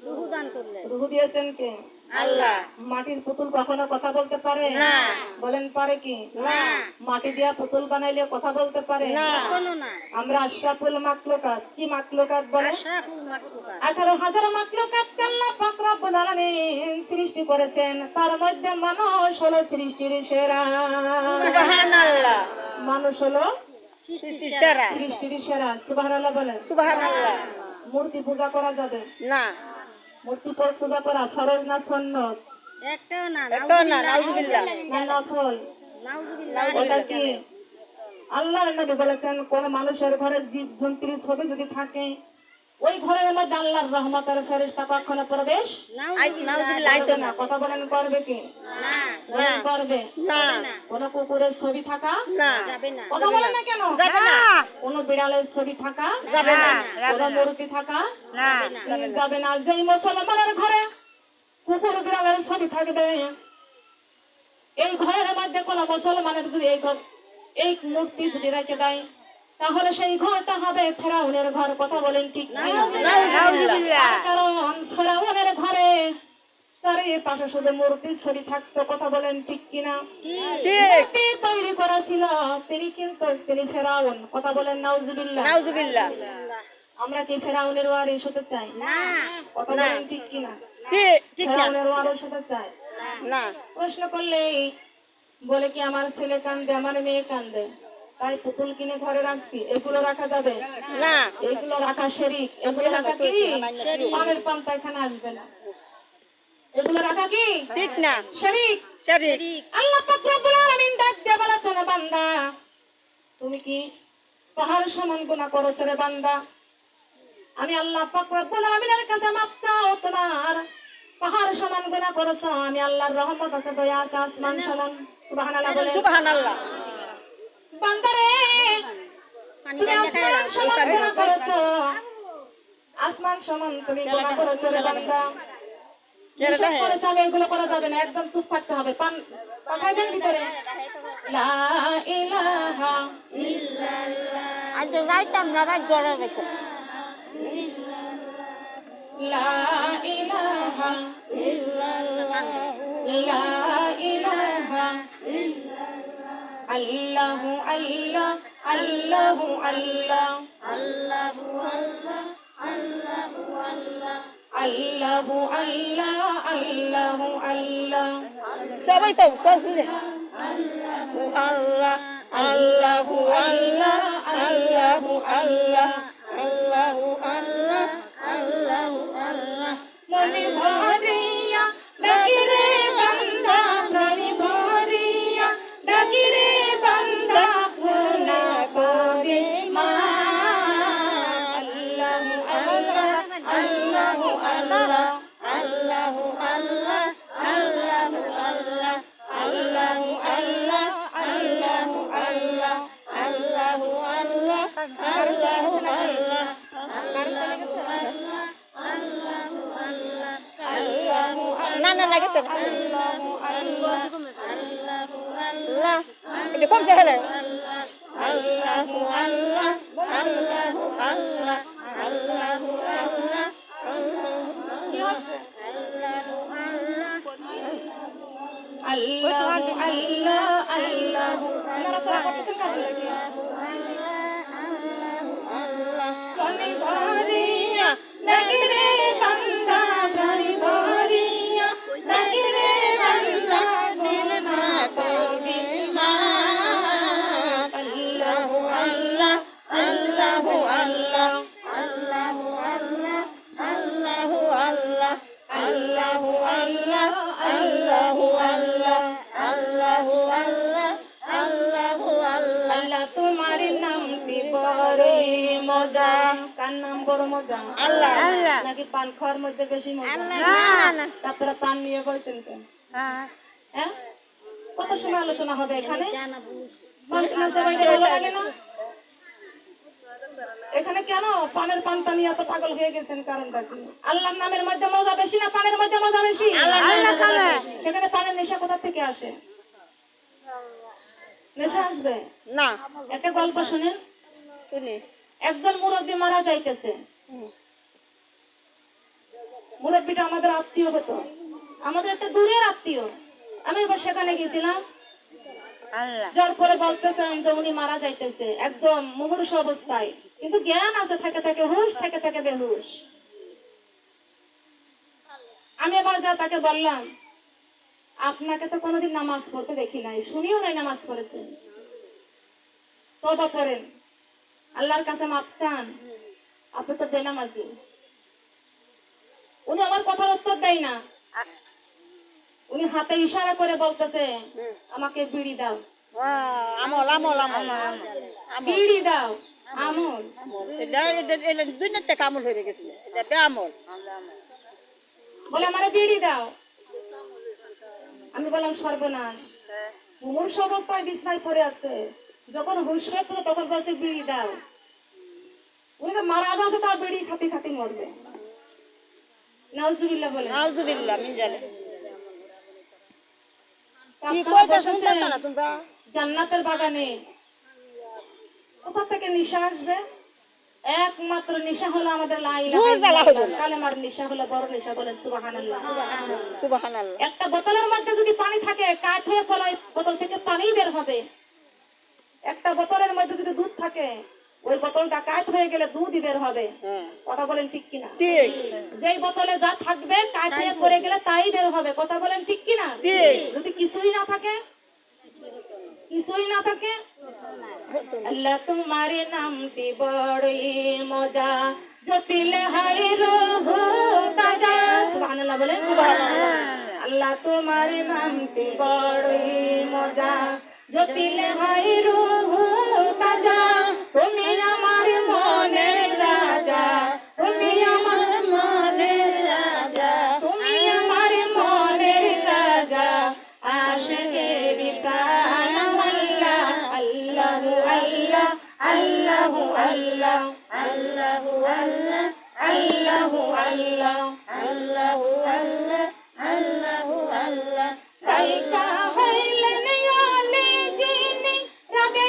রূহ দান করলেন রূহ দিয়েছেন কে? আল্লাহ মাটির পুতুল কখনো কথা বলতে পারে? না বলেন পারে কি? না মাটি দিয়া পুতুল বানাইলে কথা বলতে পারে? না কোনো না আমরা আশরাফুল মাখলুকাত কি মাখলুকাত বলে? আশরাফুল মাখলুকাত 18,000 মাখলুকাত আল্লাহ পাক রব্বুল আলামিন সৃষ্টি করেছেন তার মধ্যে মানুষ হলো সৃষ্টির সেরা। সুবহানাল্লাহ মানুষ হলো সৃষ্টির সেরা সৃষ্টির সেরা। সুবহানাল্লাহ বলেন। সুবহানাল্লাহ মূর্তি পূজা করা যাবে? না মূর্তি পূজা করা ফরজ না সুন্নত? একটাও না নাউজুবিল্লাহ না নফল? নাউজুবিল্লাহ ওটা কি? আল্লাহর নবী বলেছেন কোন মানুষের ঘরে জীব-জন্তুর ছবি যদি থাকে ওই ঘরের মধ্যে আল্লাহর রহমতের ফেরেশতা কখনো প্রবেশ নাউজুবিল্লাহ করবে না। কথা বলেন করবে কি? না বলেন করবে? না কোন কুকুরের ছবি থাকা না যাবে না কথা বলেন না কেন? যাবে না কোন বিড়ালের ছবি থাকা যাবে না কোন মূর্তি থাকা না যাবে না। যেই মুসলমানের ঘরে কুকুর বিড়ালের ছবি থাকবে এই ঘরের মধ্যে কোন মুসলমানের যদি এই মূর্তি যদি রেখে দেয় তাহলে সেই ঘরটা হবে ফেরাউনের ঘর। কথা বলেন ঠিক না? কারণ ফেরাউনের ঘরে চারিপাশে শুধু মূর্তির ছবি থাকতো। কথা বলেন ঠিক কিনা? মূর্তি তৈরি করা ছিল তিনি ফেরাউন। কথা বলেন নাউজুবিল্লাহ। নাউজুবিল্লাহ আমরা কি ফেরাউনের ওয়ারিস হতে চাই? না কথা বলেন ঠিক কিনা? ঠিক না ফেরাউনের ওয়ারিস হতে চাই? না প্রশ্ন করলেই বলে কি আমার ছেলে কান্দে আমার মেয়ে কান্দে তাই পুতুল কিনে ঘরে রাখছি। এগুলো রাখা যাবে না এগুলো রাখা শিরক। এগুলো রাখা কি? পানের পান্তা এখানে আসবে না। এগুলো রাখা কি? ঠিক না শিরক। শরীক আল্লাহ পাক রব্বুল আলামিন ডাক দিয়ে বলেছেন বান্দা তুমি কি পাহাড় সমান গুনাহ করেছো রে বান্দা? আমি আল্লাহ পাক রব্বুল আলামিনের কাছে মাফ চাও তোমার পাহাড় সমান গুনাহ করেছো। আমি আল্লাহর রহমত আছে দয়া আছে আসমান সমান। সুবহানাল্লাহ বলেন। সুবহানাল্লাহ বান্দারে তুমি আসমান সমান গুনাহ করেছো। আসমান সমান তুমি গুনাহ করেছো রে বান্দা। এসব করে চলে এগুলো করা যাবে না। একদম চুপ থাকতে হবে। পাঠাই দেন ভিতরে লা ইলাহা ইল্লাল্লাহ আজ যাইতাম না রাত জড়া গেছে লা ইলাহা ইল্লাল্লাহ লা ইলাহা ইল্লাল্লাহ আল্লাহু আল্লাহ আল্লাহু আল্লাহ আল্লাহু আল্লাহ আল্লাহু আল্লাহ আল্লাহু আল্লাহ সবাই তো করছে আল্লাহ আল্লাহু আল্লাহ আল্লাহু আল্লাহ আল্লাহু আল্লাহ আল্লাহু আল্লাহ মনে ভরিয়া ডাকিরে বান্দা মনে ভরিয়া ডাকিরে বান্দা গুনা করে মা আল্লাহু আল্লাহ আল্লাহু আল্লাহ আল্লাহু আল্লাহ আল্লাহু আল্লাহ আল্লাহু আল্লাহ আল্লাহু আল্লাহ আল্লাহু আল্লাহ আল্লাহু আল্লাহ না না লাগে তো আল্লাহু আল্লাহ আল্লাহু আল্লাহ এটা কোন জায়গায় আল্লাহু আল্লাহ আল্লাহু আল্লাহ আল্লাহু আল্লাহ আল্লাহু আল্লাহ আল্লাহু মনে ভরিয়া ডাকিরে বান্দা মনে ভরিয়া ডাকিরে বান্দা গুনা করে মা আল্লাহু আল্লাহ আল্লাহু আল্লাহ আল্লাহু আল্লাহ আল্লাহু আল্লাহ আল্লাহু আল্লাহ আল্লাহু আল্লাহ আল্লাহু আল্লাহ আল্লাহু আল্লাহ আল্লাহ তোমার নামটি বড়ই মজা কার নাম বড় মজা আল্লাহ আল্লাহ নাকি পান খাওয়ার মধ্যে বেশি মজা না তারপরে পান নিয়ে বলছেন তো হ্যাঁ কত সময় আলোচনা হবে এখানে সবাইকে ভালো লাগে না এখানে কেন পানের পানটা নিয়ে এত পাগল হয়ে গেছেন কারণটা কি আল্লাহর নামের মধ্যে মজা বেশি না পানের মধ্যে মজা বেশি সেখানে পানের নেশা কোথা থেকে আসে নেশা আসবে না একটা গল্প শুনেন শুনি একজন মুরব্বী মারা যাইতেছে মুরব্বীটা আমাদের আত্মীয় হতো আমাদের একটা দূরের আত্মীয় আমি এবার সেখানে গেছিলাম যার পরে বলতেছেন যে উনি মারা যাইতেছে একদম মুমূর্ষু অবস্থায় কিন্তু জ্ঞান আছে থেকে থেকে হুশ থেকে থেকে বেহুশ আমি এবার যা তাকে বললাম আপনাকে তো কোনোদিন নামাজ পড়তে দেখি নাই শুনিও নাই নামাজ পড়েছেন তওবা করেন আল্লাহর কাছে মাপ চান আপনি তো বেনামাজি উনি আমার কথার উত্তর দেয় না উনি হাতে ইশারা করে বলতেছে আমাকে বিড়ি দাও আমল আমল আমল বিড়ি দাও আমল দুইটা কামল হয়ে গেছে এটা আমল বলে আমারে বিড়ি দাও আমি বললাম সর্বনাশ মুমূর্ষু অবস্থায় বিছানায় পড়ে আছে যখন হুঁশ হয়েছিল তখন বলছে বিড়ি দাও উনি তো মারা যাবে তার বিড়ি খাতি খাতি মরবে নাউজুবিল্লাহ বলে নাউজুবিল্লাহ মিন জালে জান্নাতের বাগানে কোথা থেকে নেশা আসবে একমাত্র নেশা হলো আমাদের লা ইলাহা ইল্লাল্লাহ কালেমার নেশা হলো বড় নেশা বলেন সুবহানাল্লাহ সুবহানাল্লাহ একটা বোতলের মধ্যে যদি পানি থাকে কাঠ হয়ে ফলায় বোতল থেকে পানি বের হবে একটা বোতলের মধ্যে যদি দুধ থাকে ওই বোতলটা কাঠ হয়ে গেলে দুধই বের হবে কথা বলেন ঠিক কিনা যেই বোতলে যা থাকবে কাঠ হয়ে পড়ে গেলে তাই বের হবে কথা বলেন ঠিক কিনা যদি কিছুই না থাকে আল্লাহ তোমার নামটি বড়ই মজা জটিলে হায় রহু তাজা সুবহানাল্লাহ বলেন সুবহানাল্লাহ আল্লাহ তোমার নামটি বড়ই মজা জটিলে হায় রহু তাজা তুমি আমার মনের রাজা তুমি আমার মনের রাজা তুমি আমার মনের রাজা আশিকের প্রাণ আল্লাহু আল্লাহ আল্লাহু আল্লাহ আল্লাহু আল্লাহ আল্লাহু আল্লাহ আল্লাহু আল্লাহ আল্লাহু আল্লাহ কাইকা হইলেন আলে জিনি রাবে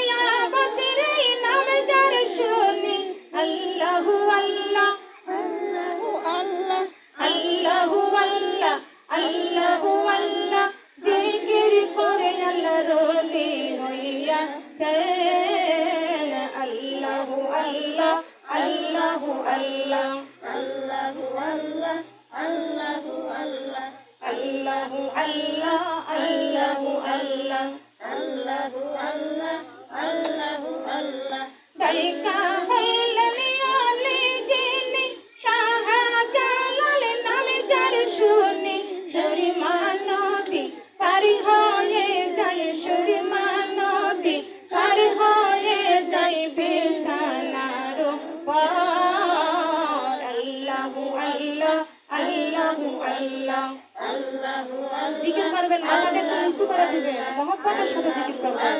জিকির করবেন, মাথাকে একটু নিচু করে দিবেন, মহব্বতের সাথে জিকির করবেন।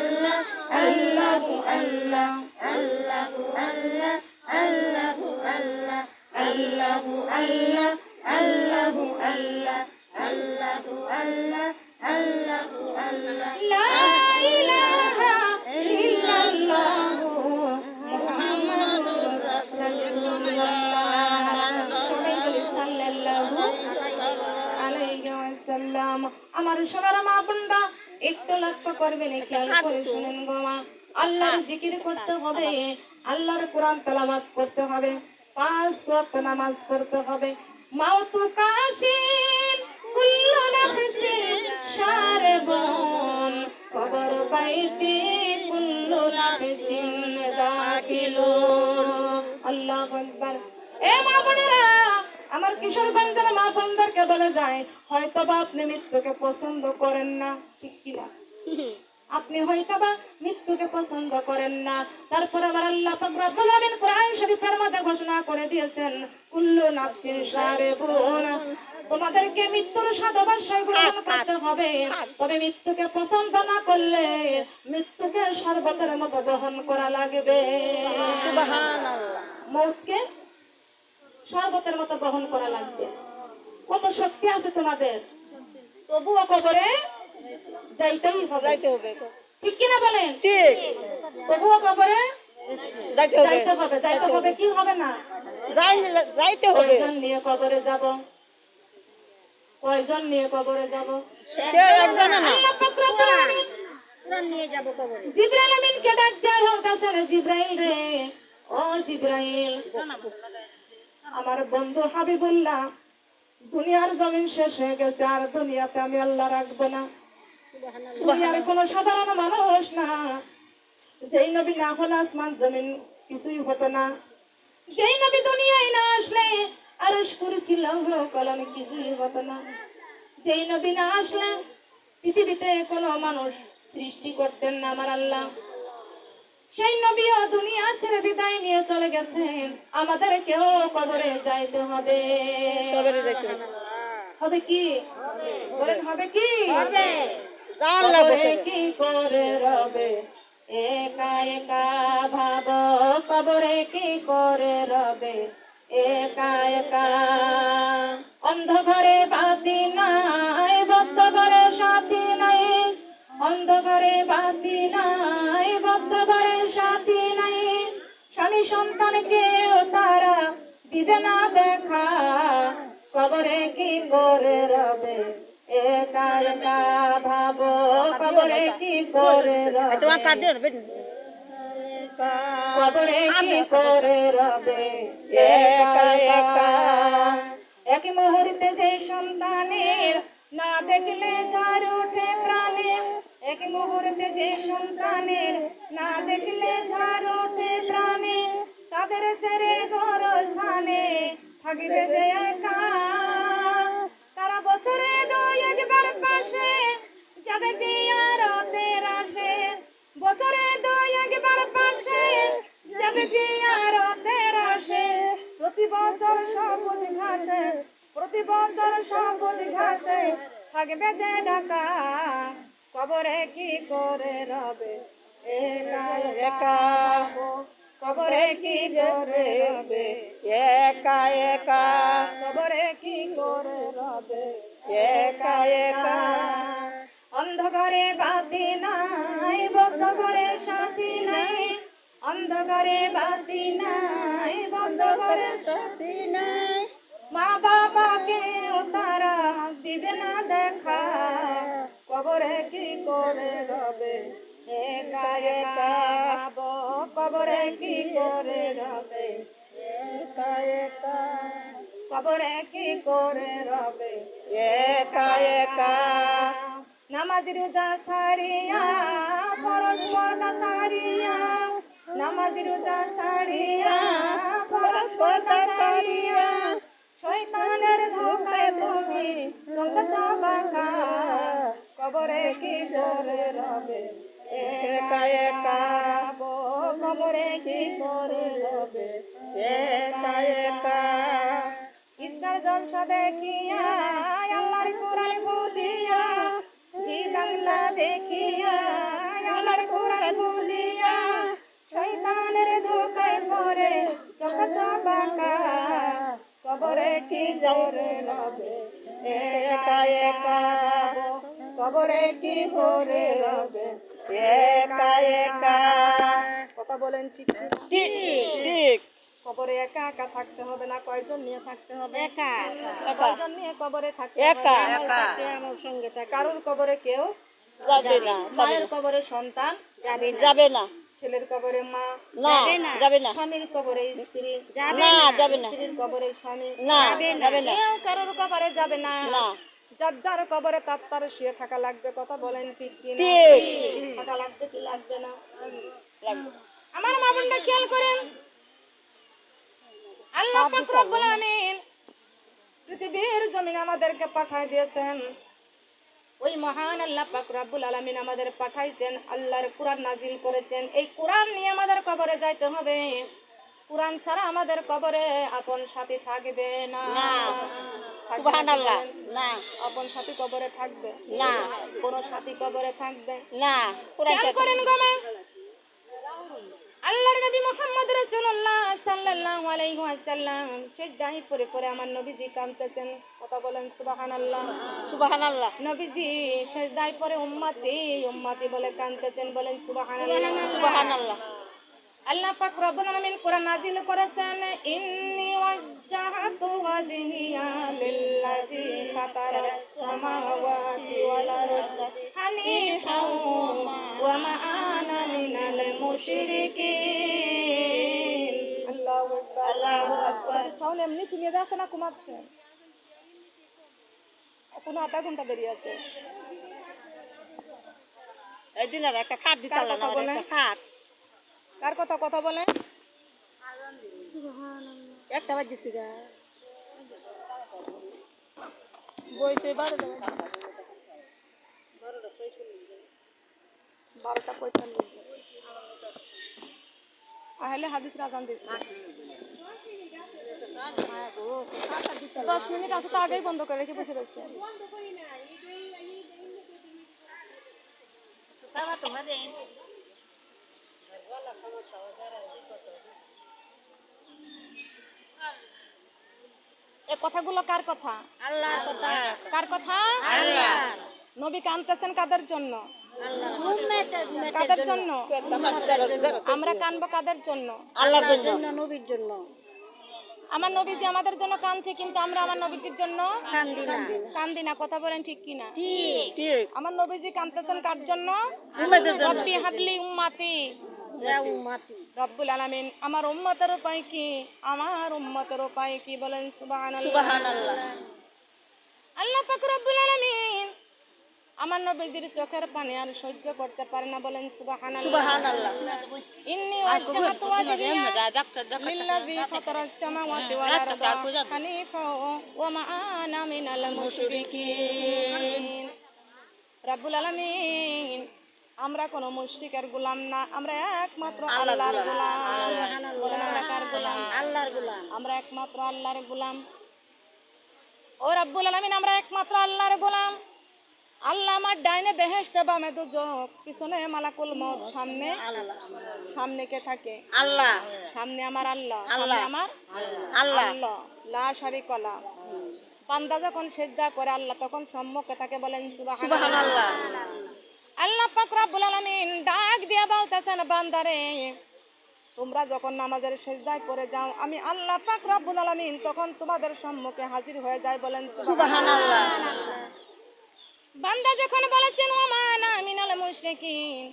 আল্লাহু আল্লাহ, আল্লাহু আল্লাহ, আল্লাহু আল্লাহ, আল্লাহু আল্লাহ, আল্লাহু আল্লাহ, আল্লাহু আল্লাহ, আল্লাহু আল্লাহ, লা ইলাহা ইল্লাল্লাহু মুহাম্মাদুর রাসূলুল্লাহ। সবাই বলি সাল্লাল্লাহু আলাইহি ওয়াসাল্লাম। আমার সোনার মা বোনরা একটু লক্ষ্য করবেন, খেয়াল করে শুনেন গো মা। আল্লাহর জিকির করতে হবে, আল্লাহর কোরআন তেলাওয়াত করতে হবে, 5 ওয়াক্ত নামাজ পড়তে হবে। মাউতু কাসিন কুল্লু নাফসিন শারবুন কবর বাইতি কুল্লু নাফসিন দাখিলুন। আল্লাহু আকবার। এ মা বোনেরা, আমার কিশোরগঞ্জের মা বোনদেরকে বলে যায়, হয়তো বা আপনি মৃত্যুকে পছন্দ করেন না, ঠিক কিনা? আপনি হয়তো বা মৃত্যুকে পছন্দ করেন না, তারপর আবার আল্লাহ পাক রব্বুল আলামিন কোরআন শরীফের মধ্যে ঘোষণা করে দিয়েছেন, কুল্লু নাফসিন শারিবুন, তোমাদেরকে মৃত্যুর স্বাদ অবশ্যই গ্রহণ করতে হবে, তবে মৃত্যুকে পছন্দ না করলে মৃত্যুকে শরবতের মতো গ্রহণ করা লাগবে। সুবহানাল্লাহ। মৌতকে শরবতের মতো গ্রহণ করা লাগবে। কত শক্তি আছে তোমাদের, তবুও কবরে যাইতেই হবে, ঠিক কিনা বলেন? ঠিক। তবুও কবরে যাইতে হবে, যাইতে হবে, কি হবে না? যাইতে হবে। কয়জন নিয়ে কবরে যাব? কয়জন নিয়ে কবরে যাব? একজন না, আল্লাহ পাক রব্বুল আলামিন কোরআন নিয়ে যাব কবরে। জিবরাইল আমিনকে ডাক দেওয়া হচ্ছে, জিবরাইল রে, ও জিবরাইল, আমার বন্ধু হাবিবুল্লাহ দুনিয়ার জমিন শেষ হয়ে গেছে, আর দুনিয়াতে আমি আল্লাহ রাখবো না। দুনিয়ার কোন সাধারণ মানুষ না, যেই নবী না হলে আসমান জমিন কিছুই হতো না, যেই নবী দুনিয়ায় না আসলে আরশ কুরসি লৌহ কলম কিছুই হতো না, যেই নবী না আসলে পৃথিবীতে কোনো মানুষ সৃষ্টি করতেন না আমার আল্লাহ। সেই নবীও দুনিয়া ছেড়ে বিদায় নিয়ে চলে গেছেন, আমাদেরকেও কবরে যাইতে হবে। হবে কি বলেন? হবে কি? কবরে কি করে রবে একা একা ভাব, কবরে কি করে রবে একা একা। অন্ধকারে বাতি নাই, বদ্ধ ঘরে সাথী নাই, অন্ধকারে বাতি নাই, বদ্ধ ঘরে সাথী নাই, স্বামী সন্তানকে তারা দিবে না দেখা, কবরে কি করে রবে একা একা ভাবো, কবরে কি করে রবে, কবরে কি করে রবে একা একা। এক মুহূর্তে যে সন্তানের না দেখলে যার ওঠে প্রাণে, এক মুহূর্তে যে সন্তানের না দেখলে যার ওঠে প্রাণে, তাদের ছেড়ে ঘর স্থানে থাকবে যে একা। তারা বছরে 2-1 পাশে যাবে জিয়ারতের আসে, বছরে 2-1 পাশে যাবে জিয়ারতের আসে। প্রতি বছর সবুজ ঘাসে, প্রতি বছর সবুজ ঘাসে থাকবে যে ঢাকা, কবরে কি করে রবে একা একা, কবরে কি করে রবে একা একা, কবরে কি করে রবে একা একা। অন্ধকারে বাতি নাই, বদ্ধ ঘরে সাথী নাই, অন্ধকারে বাতি নাই, বদ্ধ ঘরে সাথী নাই, মা বাবাকে তারা দিবে না দেখা, কবরে কি করে রবে একা একা, কবরে কি করে রবে একা একা, কবরে কি করে রবে একা একা। নামাজ রোজা ছাড়িয়া, ফরজ পর্দা ছাড়িয়া, নামাজ রোজা ছাড়িয়া, ফরজ পর্দা ছাড়িয়া, শয়তানের ধোঁকায় তুমি রঙ্গতা বাঁকা, কবরে কি করে রবে একা একা, কবরে কি করে রবে একা একা। ইচ্ছার জলসা দেখিয়া আল্লাহর কোরআন বুঝিয়া জি বাংলা দেখিয়া আল্লাহর কোরআন বুঝিয়া শয়তানের ধোঁকায় পড়ে চোখ বাঁকা কবরে কি জোরে রবে একা একা কবরে কি ভরে রবে একা একা কথা বলেন ঠিক ঠিক কবরে একা একা থাকতে হবে না কয়জন নিয়ে থাকতে হবে একা কয়জন নিয়ে কবরে থাকতে একা হবে একা আমার সঙ্গে কারোর কবরে কেউ যাবে না মায়ের কবরে সন্তান যাবে না ছেলের কবরে মা না যাবে না স্বামীর কবরে স্ত্রী না যাবে না স্ত্রীর কবরে স্বামী না যাবে না কেউ কারোর কবরে যাবে না না যার যার কবরে তার শুয়ে থাকা লাগবে কথা বলেন ঠিক কি না ঠিক থাকা লাগবে কি লাগবে না লাগবে আমার মা বোনরা খেয়াল করেন আল্লাহ পাক রব্বুল আলামিন পৃথিবীর জমিনে আমাদেরকে পাঠিয়ে দিয়েছেন ওই মহান আল্লাহ পাক রব্বুল আলামিন আমাদের পাঠাইছেন আল্লাহর কোরআন নাজিল করেছেন এই কোরআন নিয়ে আমাদের কবরে যাইতে হবে কোরআন ছাড়া আমাদের কবরে আপন সাথী থাকবে না সুবহানাল্লাহ না আপন সাথী কবরে থাকবে না কোন সাথী কবরে থাকবে না খেয়াল করেন গো মা আল্লাহর নবী মুহাম্মদ রাসূলুল্লাহ সাল্লাল্লাহু আলাইহি ওয়াসাল্লাম সিজদায় পড়ে পড়ে আমার নবীজি কাঁদতেছেন কথা বলেন সুবহানাল্লাহ সুবহানাল্লাহ নবীজি সিজদায় পড়ে উম্মতি উম্মতি বলে কাঁদতেছেন বলেন সুবহানাল্লাহ সুবহানাল্লাহ আল্লাহ পাক রব্বুল আলামিন কোরআন নাযিল করেছেন ইন্নী ওয়াজ্জাহতু ওয়াজহিয়া লিল্লাযী ফাতারাস সামাওয়াতি ওয়াল আরদা হানিফাও ওয়া মা আনা মিনাল মুশরিকিন আল্লাহু আকবার আল্লাহু আকবার সাউন্ড এমনি শুনিয়ে যাচ্ছে না কমাচ্ছে এখন আধা ঘন্টা দেরি আছে এই দিনের একটা খাট দিতাল না একটা খাট কার কথা কথা বলেন একটা বাজছে গা বইতে 12:45 আহলে হাদিস আজান দিচ্ছে 10 মিনিট আছে তো আগেই বন্ধ করে রেখে বসে রয়েছে এই কথাগুলো কার কথা আল্লাহর কথা কার কথা আল্লাহ নবী কাঁদতেছেন কাদের জন্য উম্মতের কাদের জন্য আমরা কাঁদবো কাদের জন্য আল্লাহর জন্য নবীর জন্য আমার নবীজি আমাদের জন্য কাঁদছে কিন্তু আমরা আমার নবীজির জন্য কান্দি না কথা বলেন ঠিক কিনা ঠিক ঠিক আমার নবীজি কাঁদতেছেন কার জন্য উম্মতের জন্য রব্বি হাবলি উম্মতি উম্মতি রব্বুল আলামিন আমার উম্মতের উপায় কি আমার উম্মতের উপায় কি বলেন সুবহানাল্লাহ সুবহানাল্লাহ আল্লাহ পাক রব্বুল আলামিন আমার নবীজির চোখের পানি আর সহ্য করতে পারে না বলেন সুবহানাল্লাহ সুবহানাল্লাহ ইন্নী ওয়াজ্জাহতু ওয়াজহিয়া লিল্লাযী ফাতারাস সামাওয়াতি ওয়াল আরদা হানিফা ওয়া মা আনা মিনাল মুশরিকিন রব্বুল আলামিন আমরা কোন মুশরিকের গোলাম না আমরা একমাত্র আল্লাহর গোলাম সুবহানাল্লাহ কার গোলাম আল্লাহর গোলাম আমরা একমাত্র আল্লাহর গোলাম ও রব্বুল আলামিন আমরা একমাত্র আল্লাহর গোলাম আল্লাহ আমার ডাইনে বেহেশত বামে দুজক পিছনে মালাকুল মউত সামনে কে থাকে আল্লাহ সামনে আমার আল্লাহ আল্লাহ সামনে আমার আল্লাহ আল্লাহ লা শারীকা লা বান্দা যখন সিজদা করে আল্লাহ তখন সম্মুখে তাকে বলেন সুবহানাল্লাহ আল্লাহ পাক রব্বুল আলামিন ডাক দিয়া বলতেছেন বান্দারে তোমরা যখন নামাজের সিজদায় পড়ে যাও আমি আল্লাহ পাক রব্বুল আলামিন তখন তোমাদের সম্মুখে হাজির হয়ে যায় বলেন সুবহানাল্লাহ বান্দা যখন বলেছেন ওয়া মা আনা মিনাল মুশরিকিন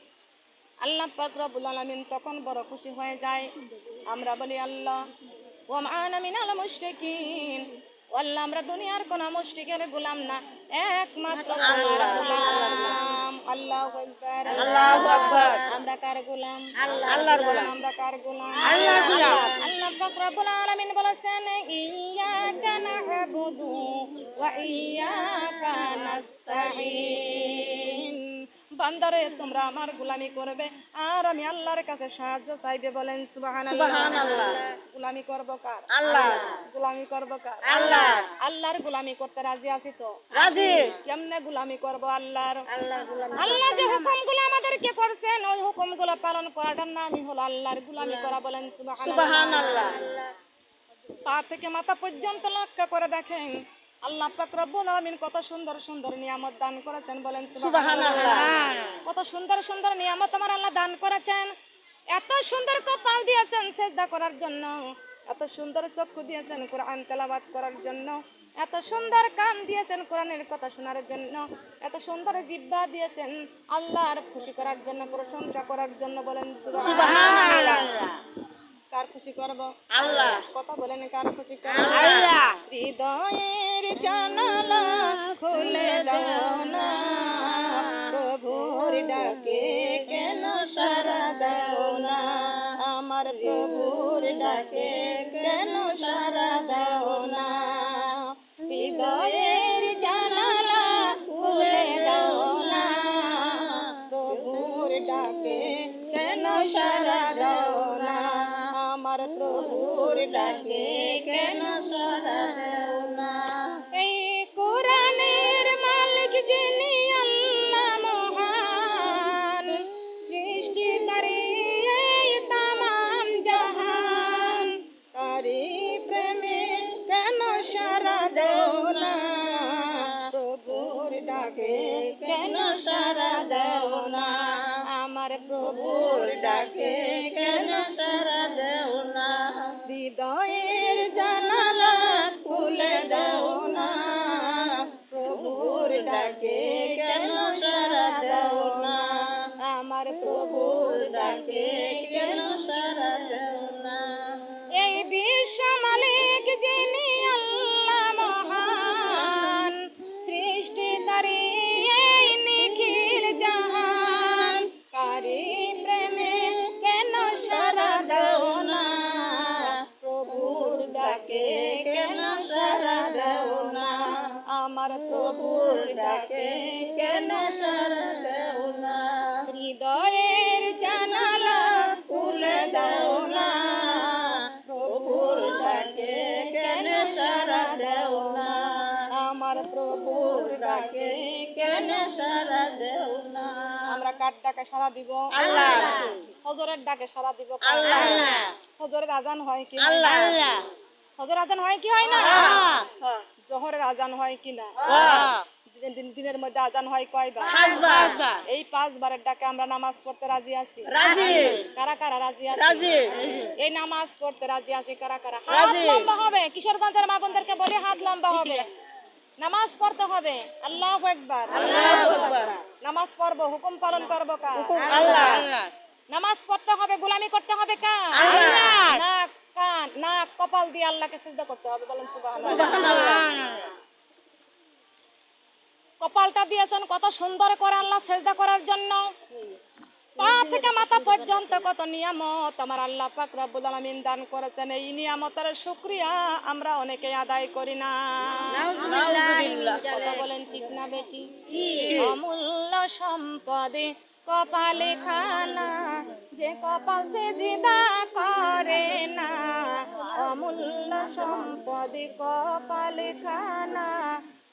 আল্লাহ পাক রব্বুল আলামিন তখন বড় খুশি হয়ে যায় আমরা বলি আল্লাহ ওয়া মা আনা মিনাল মুশরিকিন আল্লাহ আমরা দুনিয়ার কোন মুশরিকের গোলাম না একমাত্র আল্লাহর গোলাম আল্লাহু আকবার আল্লাহু আকবার আমরা কার গোলাম আল্লাহর গোলাম আমরা কার গোলাম আল্লাহর গোলাম আল্লাহ পাক রব্বুল আলামিন বলেছেন ইয়াকা না'বুদু ওয়া ইয়াকা নাস্তাঈন বান্দারে তোমরা আমার গোলামি করবে আর আমি আল্লাহর কাছে সাহায্য চাইবে। বলেন সুবহানাল্লাহ। গোলামি করব কার? আল্লাহ। গোলামি করব কার? আল্লাহ। আল্লাহর গোলামি করতে রাজি আছি তো? রাজি। কেমনে গোলামি করব আল্লাহর? আল্লাহ যে হুকুমগুলো আমাদেরকে করছেন ওই হুকুমগুলো পালন করাটার নামই হলো আল্লাহর গোলামি করা। বলেন সুবহানাল্লাহ। পা থেকে মাথা পর্যন্ত লক্ষ্য করে দেখেন আল্লাহ পাক রব্বুল আলামিন কত সুন্দর সুন্দর নিয়ামত দান করেছেন। বলেন সুবহানাল্লাহ। কত সুন্দর সুন্দর নিয়ামত আমার আল্লাহ দান করেছেন। এত সুন্দর কপাল দিয়েছেন সিজদা করার জন্য, এত সুন্দর চক্ষু দিয়েছেন কোরআন তেলাওয়াত করার জন্য, এত সুন্দর কান দিয়েছেন কোরআনের কথা শোনার জন্য, এত সুন্দর জিহ্বা দিয়েছেন আল্লাহর খুশি করার জন্য, প্রশংসা করার জন্য। বলেন সুবহানাল্লাহ। কার খুশি করব? আল্লাহ। কথা বলেন কার খুশি করব? আল্লাহ। হৃদয়ের জানালা খুলে দাও না, প্রভুর ডাকে কেন সাড়া দাও না, আমার প্রভুর ডাকে কেন সাড়া দাও না, হৃদয়ের জানালা খুলে দাও না, প্রভুর ডাকে কেন সাড়া দাও না, আমার প্রভুর ডাকে কেন সাড়া দাও না। এই কোরআনের মালিক যিনি আল্লাহ মহান, সৃষ্টিকারী এই তামাম জাহান, তারি প্রেমে কেন সাড়া দাও না, প্রভুর ডাকে কেন সাড়া দাও না, আমার প্রভুর ডাকে কেন সাড়া দাও না, হৃদয়ের জানালা খুলে দাও না, প্রভুর ডাকে কেন সাড়া দাও না, আমার প্রভুর ডাকে কেন সাড়া দাও না। এই বিশ্ব মালিক যিনি আল্লাহ মহান, সৃষ্টিকারী এই নিখিল জাহান, কারি প্রেমে কেন সাড়া দাও না, প্রভুর ডাকে কেন সাড়া দাও না, আমার প্রভুর ডাকে কেন সাড়া দাও না, হৃদয়ের জানালা খুলে দাও না, প্রভুর ডাকে কেন সাড়া দাও না, আমার প্রভুর ডাকে কেন সাড়া দাও না। আমরা কার ডাকে সাড়া দিব? আল্লাহ। ফজরের ডাকে সাড়া দিব? আল্লাহ। ফজরের আজান হয় কি? আল্লাহ। ফজরের আজান হয় কি হয় না? জোহরের আজান হয় কি না? দিনের মধ্যে আজান হয় কয়বার? 5 বার। এই 5 বারের ডাকে আমরা নামাজ পড়তে রাজি আছি? রাজি। কারা কারা রাজি আছি? রাজি। এই নামাজ পড়তে রাজি আছি কারা কারা? হাত লম্বা হবে। কিশোরগঞ্জের মা বোনদেরকে বলি হাত লম্বা হবে। নামাজ পড়তে হবে। আল্লাহু আকবার। আল্লাহু আকবার। নামাজ পড়ব, হুকুম পালন করব কার? আল্লাহ। নামাজ পড়তে হবে, গোলামি করতে হবে কার? আল্লাহ। নাক কান নাক কপাল দিয়ে আল্লাহকে সিজদা করতে হবে। বলেন সুবহানাল্লাহ। কপালটা দিয়েছেন কত সুন্দর করে আল্লাহ সিজদা করার জন্য। পা থেকে মাথা পর্যন্ত কত নিয়ামত আমার আল্লাহ পাক রব্বুল আলামিন দান করেছেন। এই নিয়ামতের শুকরিয়া আমরা অনেকে আদায় করি না। নাউজুবিল্লাহ। কথা বলেন ঠিক না বেটি? অমূল্য সম্পদে কপালে খানা, যে কপাল সিজদা করে না, অমূল্য সম্পদে কপালে খানা,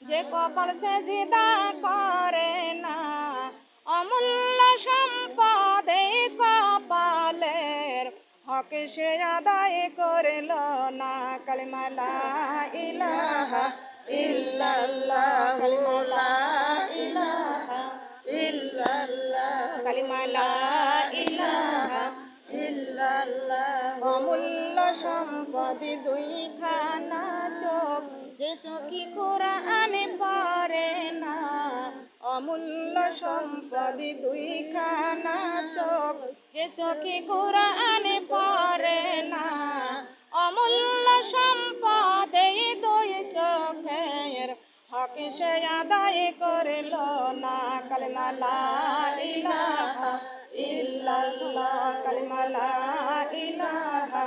যে কপাল সিজদা করে না, অমূল্য সম্পদে কপালের হক সে আদায় করিল না। কালিমা লা ইলাহা ইল্লাল্লাহ, কালিমা লা ইলাহা ইল্লাল্লাহ, কালিমা লা ইলাহা ইল্লাল্লাহ। অমূল্য সম্পদে 2খানা চোখ, যে চোখে কোরআন পড়ে না, অমূল্য সম্পদে 2খানা চোখ, যে চোখে কোরআন পড়ে না, অমূল্য সম্পদে 2 চোখের হক সে আদায় করিল না। কালিমা লা ইলাহা ইল্লাল্লাহ, কালিমা লা ইলাহা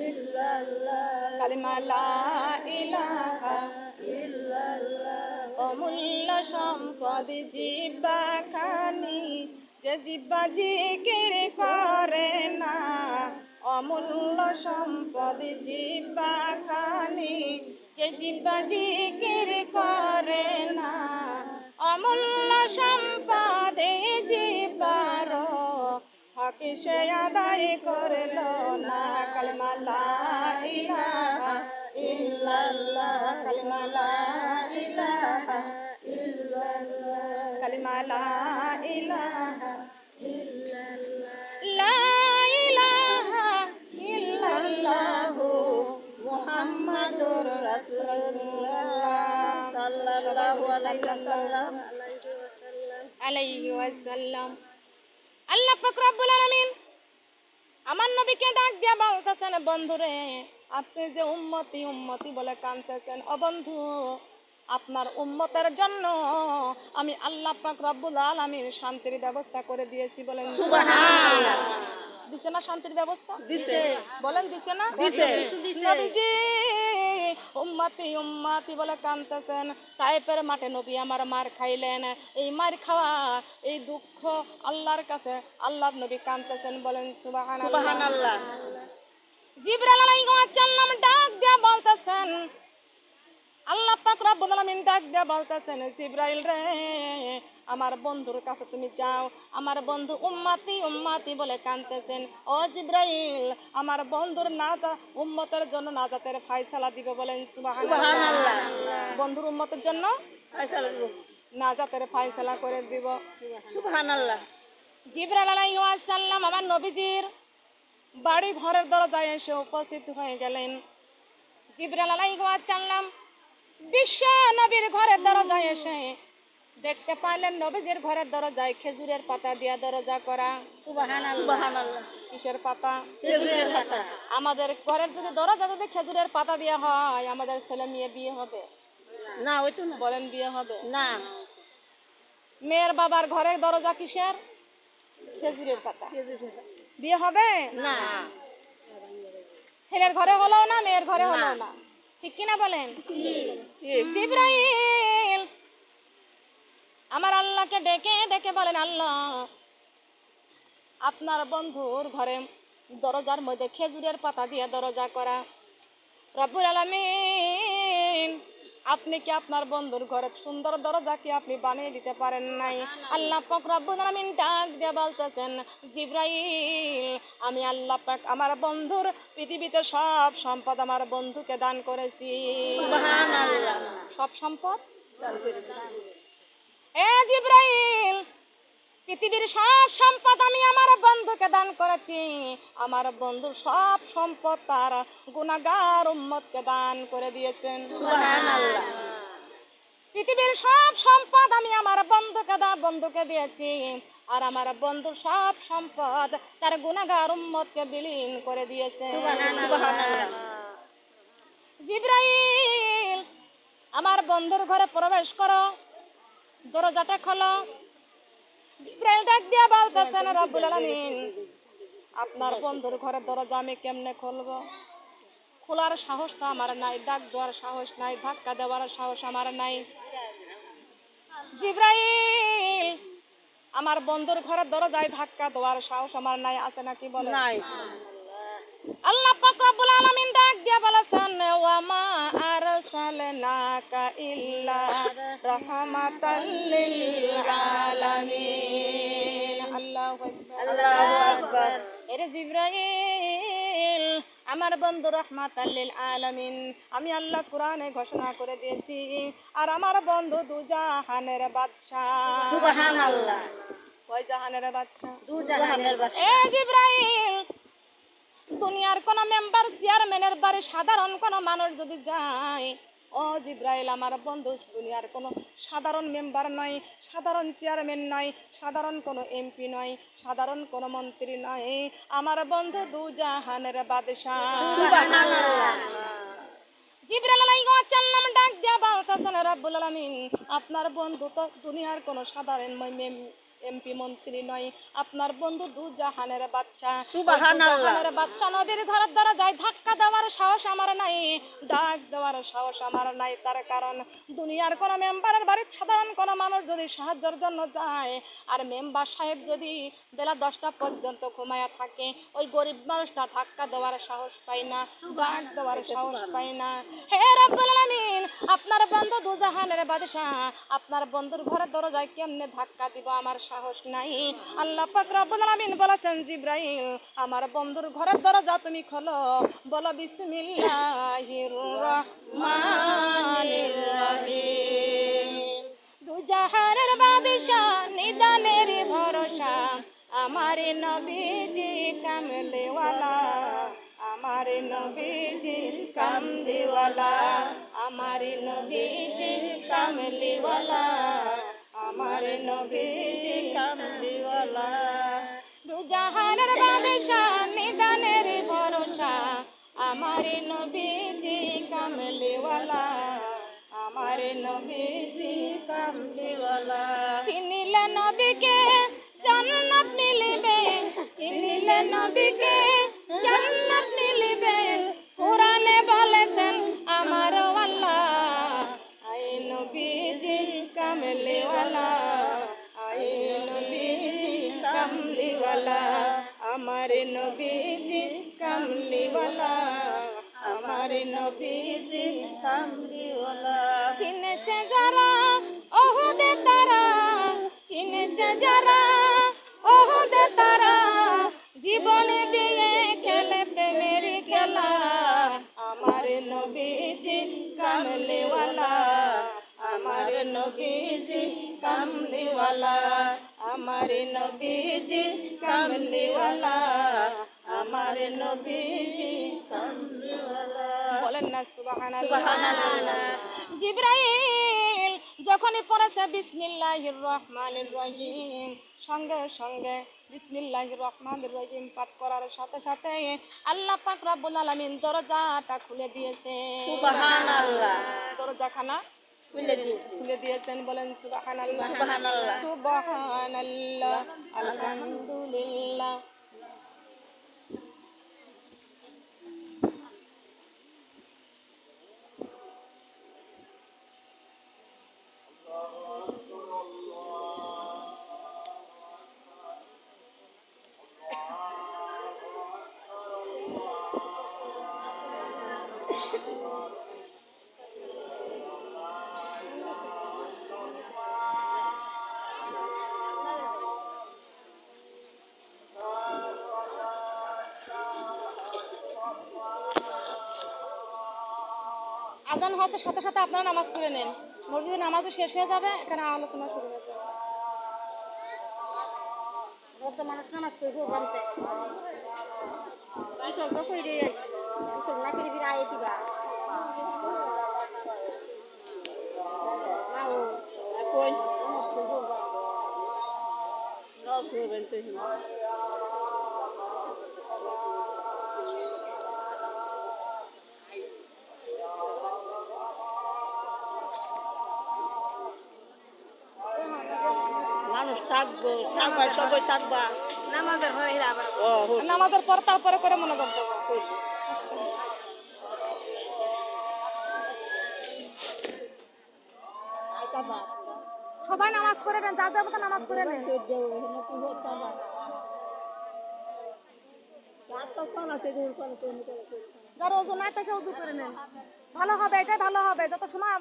ইল্লাল্লাহ, কালিমা লা ইলাহা ইল্লাল্লাহ। অমূল্য সম্পদ জিহ্বা খানি, যে জিহ্বা জিকির করে না, অমূল্য সম্পদ জিহ্বা খানি। যে জিহ্বা জিকির করে না, অমূল্য সম্পদ জিহ্বার হক সে আদায় করল না। কালিমা লা ইলাহা ইল্লাল্লাহ, কালিমা লা ইলাহা ইল্লাল্লাহ, কালিমা লা ইলাহা ইল্লাল্লাহ, লা ইলাহা ইল্লাল্লাহু মুহাম্মাদুর রাসূলুল্লাহ সাল্লাল্লাহু আলাইহি ওয়াসাল্লাম। আল্লাহ পাক রব্বুল আলামিন আমার নবীকে ডাক দিয়া বলতেছেন, বন্ধুরে আপনি যে উম্মতি উম্মতি বলে কাঁদতেছেন, ও বন্ধু আপনার উম্মতের জন্য আমি আল্লাহ পাক রব্বুল আলামিন শান্তির ব্যবস্থা করে দিয়েছি। বলেন সুবহানাল্লাহ। দিছে না শান্তির ব্যবস্থা? দিছে। বলেন দিছে না? দিছে। নবীজি উম্মতি উম্মতি বলে কাঁদতেছেন। তায়েফের মাঠে নবী আমার মার খাইলেন। এই মার খাওয়া এই দুঃখ আল্লাহর কাছে আল্লাহর নবী কাঁদতেছেন। বলেন সুবহানাল্লাহ। জিবরাইল আলাইহিস সালাম ডাক দিয়া বলতেছেন, আল্লাহ পাক রব্বুল আলামিন ডাক দিয়া বলতেছেন, জিবরাইল রে আমার বন্ধুর কাছে তুমি যাও। আমার বন্ধু উম্মতি উম্মতি বলে কাঁদতেছেন। ও জিবরাইল আমার বন্ধুর উম্মতের জন্য নাজাতের ফয়সালা দিবে। বলেন সুবহানাল্লাহ। বন্ধুর উম্মতের জন্য ফয়সালা দিব, নাজাতের ফয়সালা করে দিব। সুবহানাল্লাহ। জিবরাইল আলাইহিস সালাম আমার নবীজির বাড়ি ঘরের দরজায় এসে উপস্থিত হয়ে গেলেন। জিবরাইল আলাইহিস সালাম বিশ্ব নবীর ঘরের দরজায় এসে দেখতে পাইলেন নবীজির ঘরের দরজায় খেজুরের পাতা দিয়া দরজা করা। সুবহানাল্লাহ। কিসের পাতা? খেজুরের পাতা। আমাদের ঘরের যদি দরজা যদি খেজুরের পাতা দিয়া হয়, আমাদের ছেলে মেয়ে বিয়ে হবে না? ওই তো না। বলেন বিয়ে হবে না? মেয়ের বাবার ঘরের দরজা কিসের? খেজুরের পাতা। বিয়ে হবে না? ছেলের ঘরে হলো না, মেয়ের ঘরে হলো না। ঠিক কিনা বলেন? জিবরাইল আমার আল্লাহকে ডেকে ডেকে বলেন, আল্লাহ আপনার বন্ধুর ঘরে দরজার মধ্যে খেজুরের পাতা দিয়ে দরজা করা। রব্বুল আলামিন আপনি কি আপনার বন্ধুর ঘরে সুন্দর দরজা কি আপনি বানিয়ে দিতে পারেন নাই? আল্লাহ পাক রব্বুল আলামিন ডাক দিয়ে বলতেছেন, জিবরাইল আমি আল্লাহ পাক আমার বন্ধুর পৃথিবীতে সব সম্পদ আমার বন্ধুকে দান করেছি। সুবহানাল্লাহ। সব সম্পদ দান করেছি। এ জিবরাইল পৃথিবীর সব সম্পদ আমি আমার বন্ধুকে দান করেছি। আমার বন্ধু সব সম্পদ তার গুনাহগার উম্মতকে দান করে দিয়েছেন। সুবহানাল্লাহ। পৃথিবীর সব সম্পদ আমি আমার বন্ধুকে দিয়েছি, আর আমার বন্ধু সব সম্পদ তার গুনাহগার উম্মতকে বিলীন করে দিয়েছেন। সুবহানাল্লাহ। জিবরাইল আমার বন্ধুর ঘরে প্রবেশ করো, দরজাটা খোলো। জিবরাইল ডাক দিয়া বলতেছেন, রব্বুল আলামিন আপনার বন্ধুর ঘরের দরজা আমি কেমনে খুলবো? খোলার সাহস তো আমার নাই, ডাক দেওয়ার সাহস নাই, ধাক্কা দেওয়ার সাহস আমার নাই। জিবরাইল আমার বন্ধুর ঘরের দরজায় ধাক্কা দেওয়ার সাহস আমার নাই। আছে নাকি বলেন? নাই। আল্লাহ পাক রব্বুল আলামিন ডাক দিয়া বলেছেন, ওয়া মা আরসালনাকা ইল্লা রাহমাতাল লিল আলামিন। আল্লাহু আকবার। এরে জিবরাইল আমার বন্ধু রাহমাতাল লিল আলামিন, আমি আল্লাহ কোরআনে ঘোষণা করে দিয়েছি, আর আমার বন্ধু দুজাহানের বাদশা। সুবহানাল্লাহ। কয় জাহানের বাদশা? দুজাহানের বাদশা। এ জিবরাইল দুনিয়ার কোন মেম্বার চেয়ারম্যানের বাড়ি সাধারণ কোন মানুষ যদি যায়, ও জিবরাইল আমার বন্ধু দুনিয়ার কোন সাধারণ মেম্বার নয়, সাধারণ চেয়ারম্যান নয়, সাধারণ কোন এমপি নয়, সাধারণ কোন মন্ত্রী নয়, আমার বন্ধু দুজাহানের বাদশা। সুবহানাল্লাহ। জিবরাইল আলাইহিস সালাম ডাক দিয়া বলতেছেন, রব্বুল আলামিন আপনার বন্ধু তো দুনিয়ার কোন সাধারণ এমপি মন্ত্রী নয়, আপনার বন্ধু দু জাহানের বাদশা। সুবহানাল্লাহ। জাহানের বাদশা নবীর ঘরের দ্বারা যায়, ধাক্কা দেওয়ার সাহস আমার নাই, ডাক দেওয়ার সাহস আমার নাই। তার কারণ দুনিয়ার কোন মেম্বারের বাড়ির সাধারণ কোন মানুষ যদি সাহায্যের জন্য যায়, আর মেম্বার সাহেব যদি বেলা 10টা পর্যন্ত ঘুমায়া থাকে, ওই গরিব মানুষটা ধাক্কা দেওয়ার সাহস পায় না, ডাক দেওয়ার সাহস পায় না। হে রব্বুল আলামিন, আপনার বন্ধু দু জাহানের বাদশা, আপনার বন্ধুর ঘরের দরজায় কেমনে ধাক্কা দিব, আমার সাহস নাই। আল্লাহ পাক রব্বুল আলামিন বলেছেন, জিবরাইল আমার বন্ধুর ঘরের দরজা তুমি খোলো, বলো বিসমিল্লাহির রহমানির রহিম। দু জাহানের বাদশা নিদানের ভরসা, আমার নবীজি কামলিওয়ালা, আমার নবীজি কামলিওয়ালা, আমার নবীজি কামলিওয়ালা, আমার নবীজি কামলিওয়ালা। দু জাহানের বাদশা নিদানের ভরসা, আমার নবীজি কামলিওয়ালা, আমার নবীজি কামলিওয়ালা। চিনিলে নবীকে জান্নাত মিলিবে, চিনিলে নবীকে জান্নাত মিলিবে, কোরআনে বলেছেন আমার আল্লাহ, আয় নবীজি কামলিওয়ালা, আয় নবীজি কামলিওয়ালা, আমার নবীজি কামলিওয়ালা, আমার নবীজি কামলিওয়ালা। কিনেছে যারা ওহুদে তারা, কিনেছে যারা ওহুদে তারা, জীবনে দিয়ে খেলে প্রেমের খেলা, আমার নবীজি কামলিওয়ালা, আমার নবীজি কামলিওয়ালা, আমার নবীজি কামলিওয়ালা, আমার নবীজি কামলিওয়ালা। বলেন না সুবহানাল্লাহ। জিবরাইল যখনই পড়েছে বিসমিল্লাহির রহমানির রহিম, সঙ্গে সঙ্গে বিসমিল্লাহির রহমানির রহিম পাঠ করার সাথে সাথে আল্লাহ পাক রব্বুল আলামিন দরজাটা খুলে দিয়েছে। সুবহানাল্লাহ। দরজাখানা খুলে দিয়েছেন। বলেন সুবহানাল্লাহ। সুবহানাল্লাহ। সুবহানাল্লাহ, আলহামদুলিল্লাহ। আজান হওয়ার সাথে সাথে আপনারা নামাজ পড়ে নেন। মসজিদে নামাজও শেষ হয়ে যাবে, এখানে আলোচনা শুরু হয়ে যাবে। মানুষ নামাজ পড়বো বাড়িতে তো কইরে না করে ফিরে আয়ে দিবা কই নামাজ পড়বেন তো মানুষ থাকবো, থাকবা সবাই থাকবা নামাজের পরে আবার নামাজের পর তারপরে করে মনোযোগ দেবো। সবাই নামাজ পড়ে নেন, যা যাবো নামাজ পড়ে নেন। যারা ওজু নাই তাকে ওজু করে নেন, ভালো হবে, এটাই ভালো হবে। যত সময়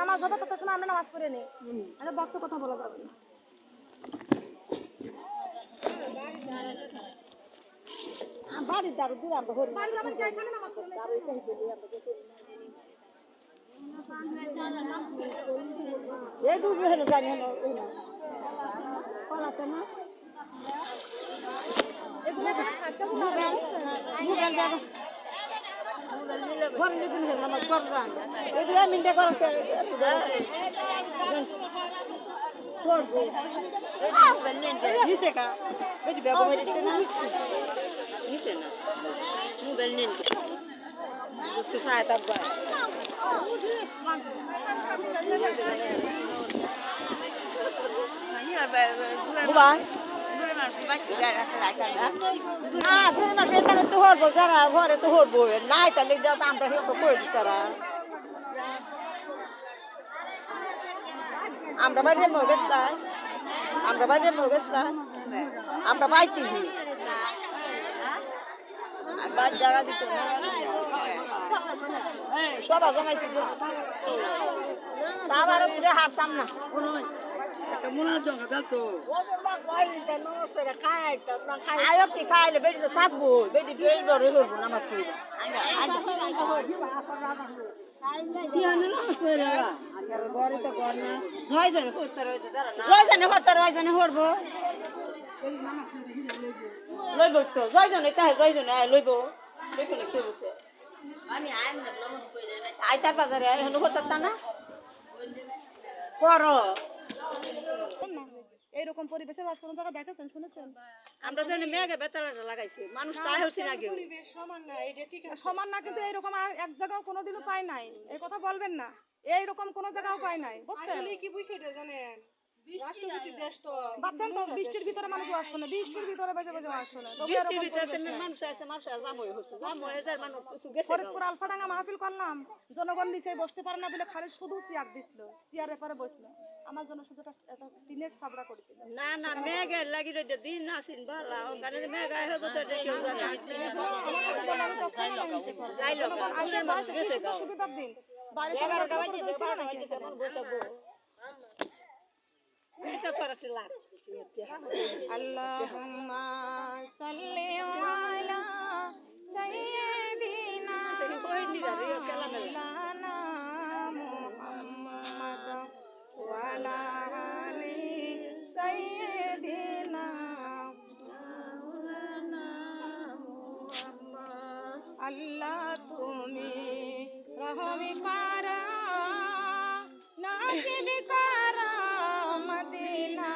নামাজ হবে তত সময় আমরা নামাজ পড়ে নিই, মানে বক্ত কথা বলা যাবে না। বাড়ির দারু দূর আমরা বাড়ির আমার এখানে নামাজ পড়ে এই দুধ হলো জানি হলো কলাতে না বুবাই না তুমি না সেখানে তো হরবো যারা ঘরে তো হরবো নাই তাহলে যা আমরা তো করে দিই তারা আমরা বাইরে মগেস্তা আমরা বাইরে মগেস্তা আমরা বাইছি বাদ জায়গা দিত সব জমাইছি তারপরে তুই হারতাম না খাইলে বেটি তো থাকবো বেটি ধরে ধরবো নামাজ পড়ি জয়জনে হরবো লইব তো জয়জনে তাহে জয়জনে লইব আইতার বাজারে এখন হতাম না করো এইরকম পরিবেশে বাস করুন তারা দেখেছেন শুনেছেন আমরা জানি মেঘে বেতারাটা লাগাইছি মানুষ তাই হচ্ছে না কেউ সমান না কিন্তু এইরকম আর এক জায়গাও কোনোদিনও পাই নাই এই কথা বলবেন না এইরকম কোনো জায়গাও পাই নাই বুঝছেন কি বুঝতে জানেন বাচ্চান তো বৃষ্টির ভিতরে মানুষ আসছে না বৃষ্টির ভিতরে বেজে বেজে আসছে না ফরিদপুর আলফাডাঙ্গা মাহফিল করলাম জনগণ নিচে বসতে পারে না বলে খালি শুধু চেয়ার দিছিল চেয়ারের পরে বসলো আমার জন্য শুধু একটা টিনের ছাবড়া করেছিল না না মেঘের লাগি রে দিন আসিন ভালো ওখানে মেঘ আয় হতো তো কেউ জানে সুবিধার দিন আল্লাহুম্মা সাল্লি আলা সাইয়্যিদিনা মাওলানা মুহাম্মদ ওয়া আলা আলি সাইয়্যিদিনা মাওলানা মুহাম্মদ আল্লাহ তুমি রহমি পারা নাসিব পারা মদিনা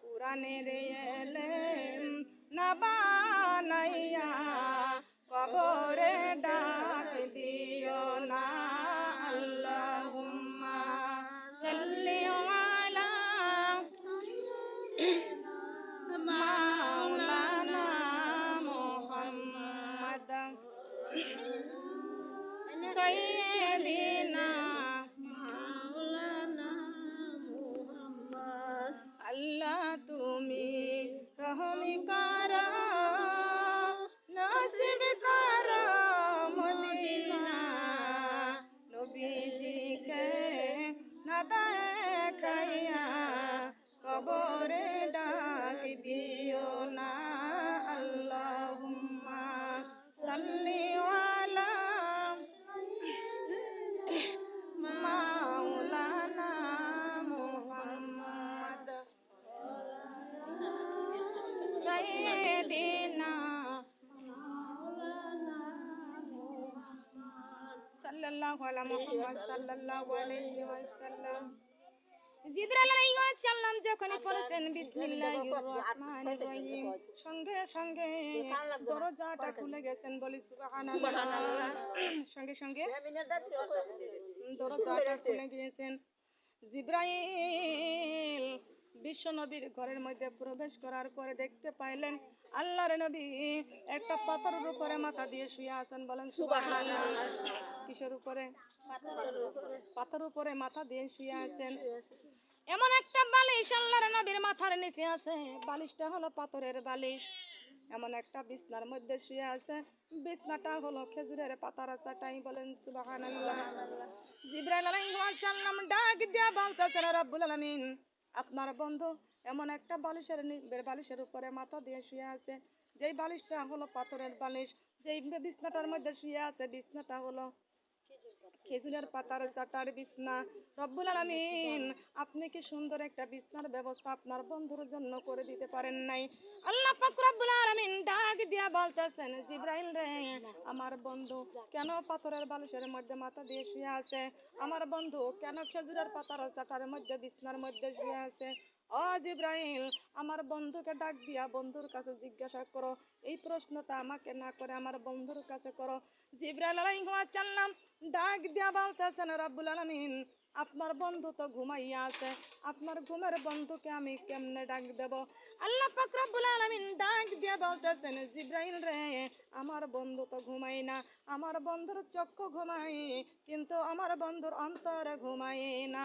কুরআনের এলেম না বানাইয়া কবরে ডাক দিও না আল্লাহুম্মা সাল্লি আলা মাওলানা মুহাম্মদ সাইয়্যিদিনা মাওলানা মুহাম্মদ আল্লাহ তুমি রহমি কারা নাসিব কারা মদিনা নবীজিকে না দেখাইয়া কবরে ডাক দিও না আল্লাহুম্মা সাল্লি আলা মাওলানা মুহাম্মদ সাইয়্যিদিনা মাওলানা মুহাম্মদ সাল্লাল্লাহু আলা মুহাম্মদ সাল্লাল্লাহু আলাইহি ওয়াসাল্লাম জিবরাইল আলাইহিস সালাম যখন পড়েছেন বিসমিল্লাহির রহমানির রহিম সঙ্গে সঙ্গে দরজাটা খুলে গেছেন বলি সুবহানাল্লাহ সঙ্গে সঙ্গে দরজাটা খুলে গিয়েছেন জিবরাইল বিশ্ব নবীর ঘরের মধ্যে প্রবেশ করার পরে দেখতে পাইলেন আল্লাহর নবী একটা পাথরের উপরে মাথা দিয়ে শুয়ে আছেন বলেন সুবহানাল্লাহ কিসের উপরে পাথরের উপরে মাথা দিয়ে শুয়ে আছেন এমন একটা বালিশ আল্লাহর নবীর মাথার নিচে আছে বালিশটা হলো পাথরের বালিশ এমন একটা বিছনার মধ্যে শুয়ে আছে বিছনাটা হলো খেজুরের পাতার চাটাই বলেন সুবহানাল্লাহ জিবরাইল আলাইহিস সালাম ডাক দিয়া বলতেছেন রব্বুল আলামিন আপনার বন্ধু এমন একটা বালিশের উপরে মাথা দিয়ে শুয়ে আছে যেই বালিশটা হলো পাথরের বালিশ যেই বিছনাটার মধ্যে শুয়ে আছে বিছনাটা হলো খেজুরের পাতার চাটার বিছনা রব্বুল আলামিন আপনি কি সুন্দর একটা বিছনার ব্যবস্থা আপনার বন্ধুর জন্য করে দিতে পারেন নাই আল্লাহ পাক রব্বুল আলামিন ডাক দিয়া বলতেছেন জিবরাইল রে আমার বন্ধু কেন পাথরের বালিশের মধ্যে মাথা দিয়ে শুয়ে আছে আমার বন্ধু কেন খেজুরের পাতার চাটার মধ্যে বিছনার মধ্যে শুয়ে আছে ও জিবরাইল আমার বন্ধুকে ডাক দিয়া বন্ধুর কাছে জিজ্ঞাসা করো এই প্রশ্নটা আমাকে না করে আমার বন্ধুর কাছে করো জিবরাইল আলাইহিস সালাম ডাক দিয়া বলতেছেন রব্বুল আলামিন আপনার বন্ধু তো ঘুমাইয়া আছে, আপনার ঘুমের বন্ধুকে আমি কেমনে ডাক দেব? আল্লাহ পাক রব্বুল আলামিন ডাক দিয়া বলতেছেন জিবরাইল রে আমার বন্ধু তো ঘুমাই না, আমার বন্ধুর চক্ষু ঘুমাই কিন্তু আমার বন্ধুর অন্তরে ঘুমাই না।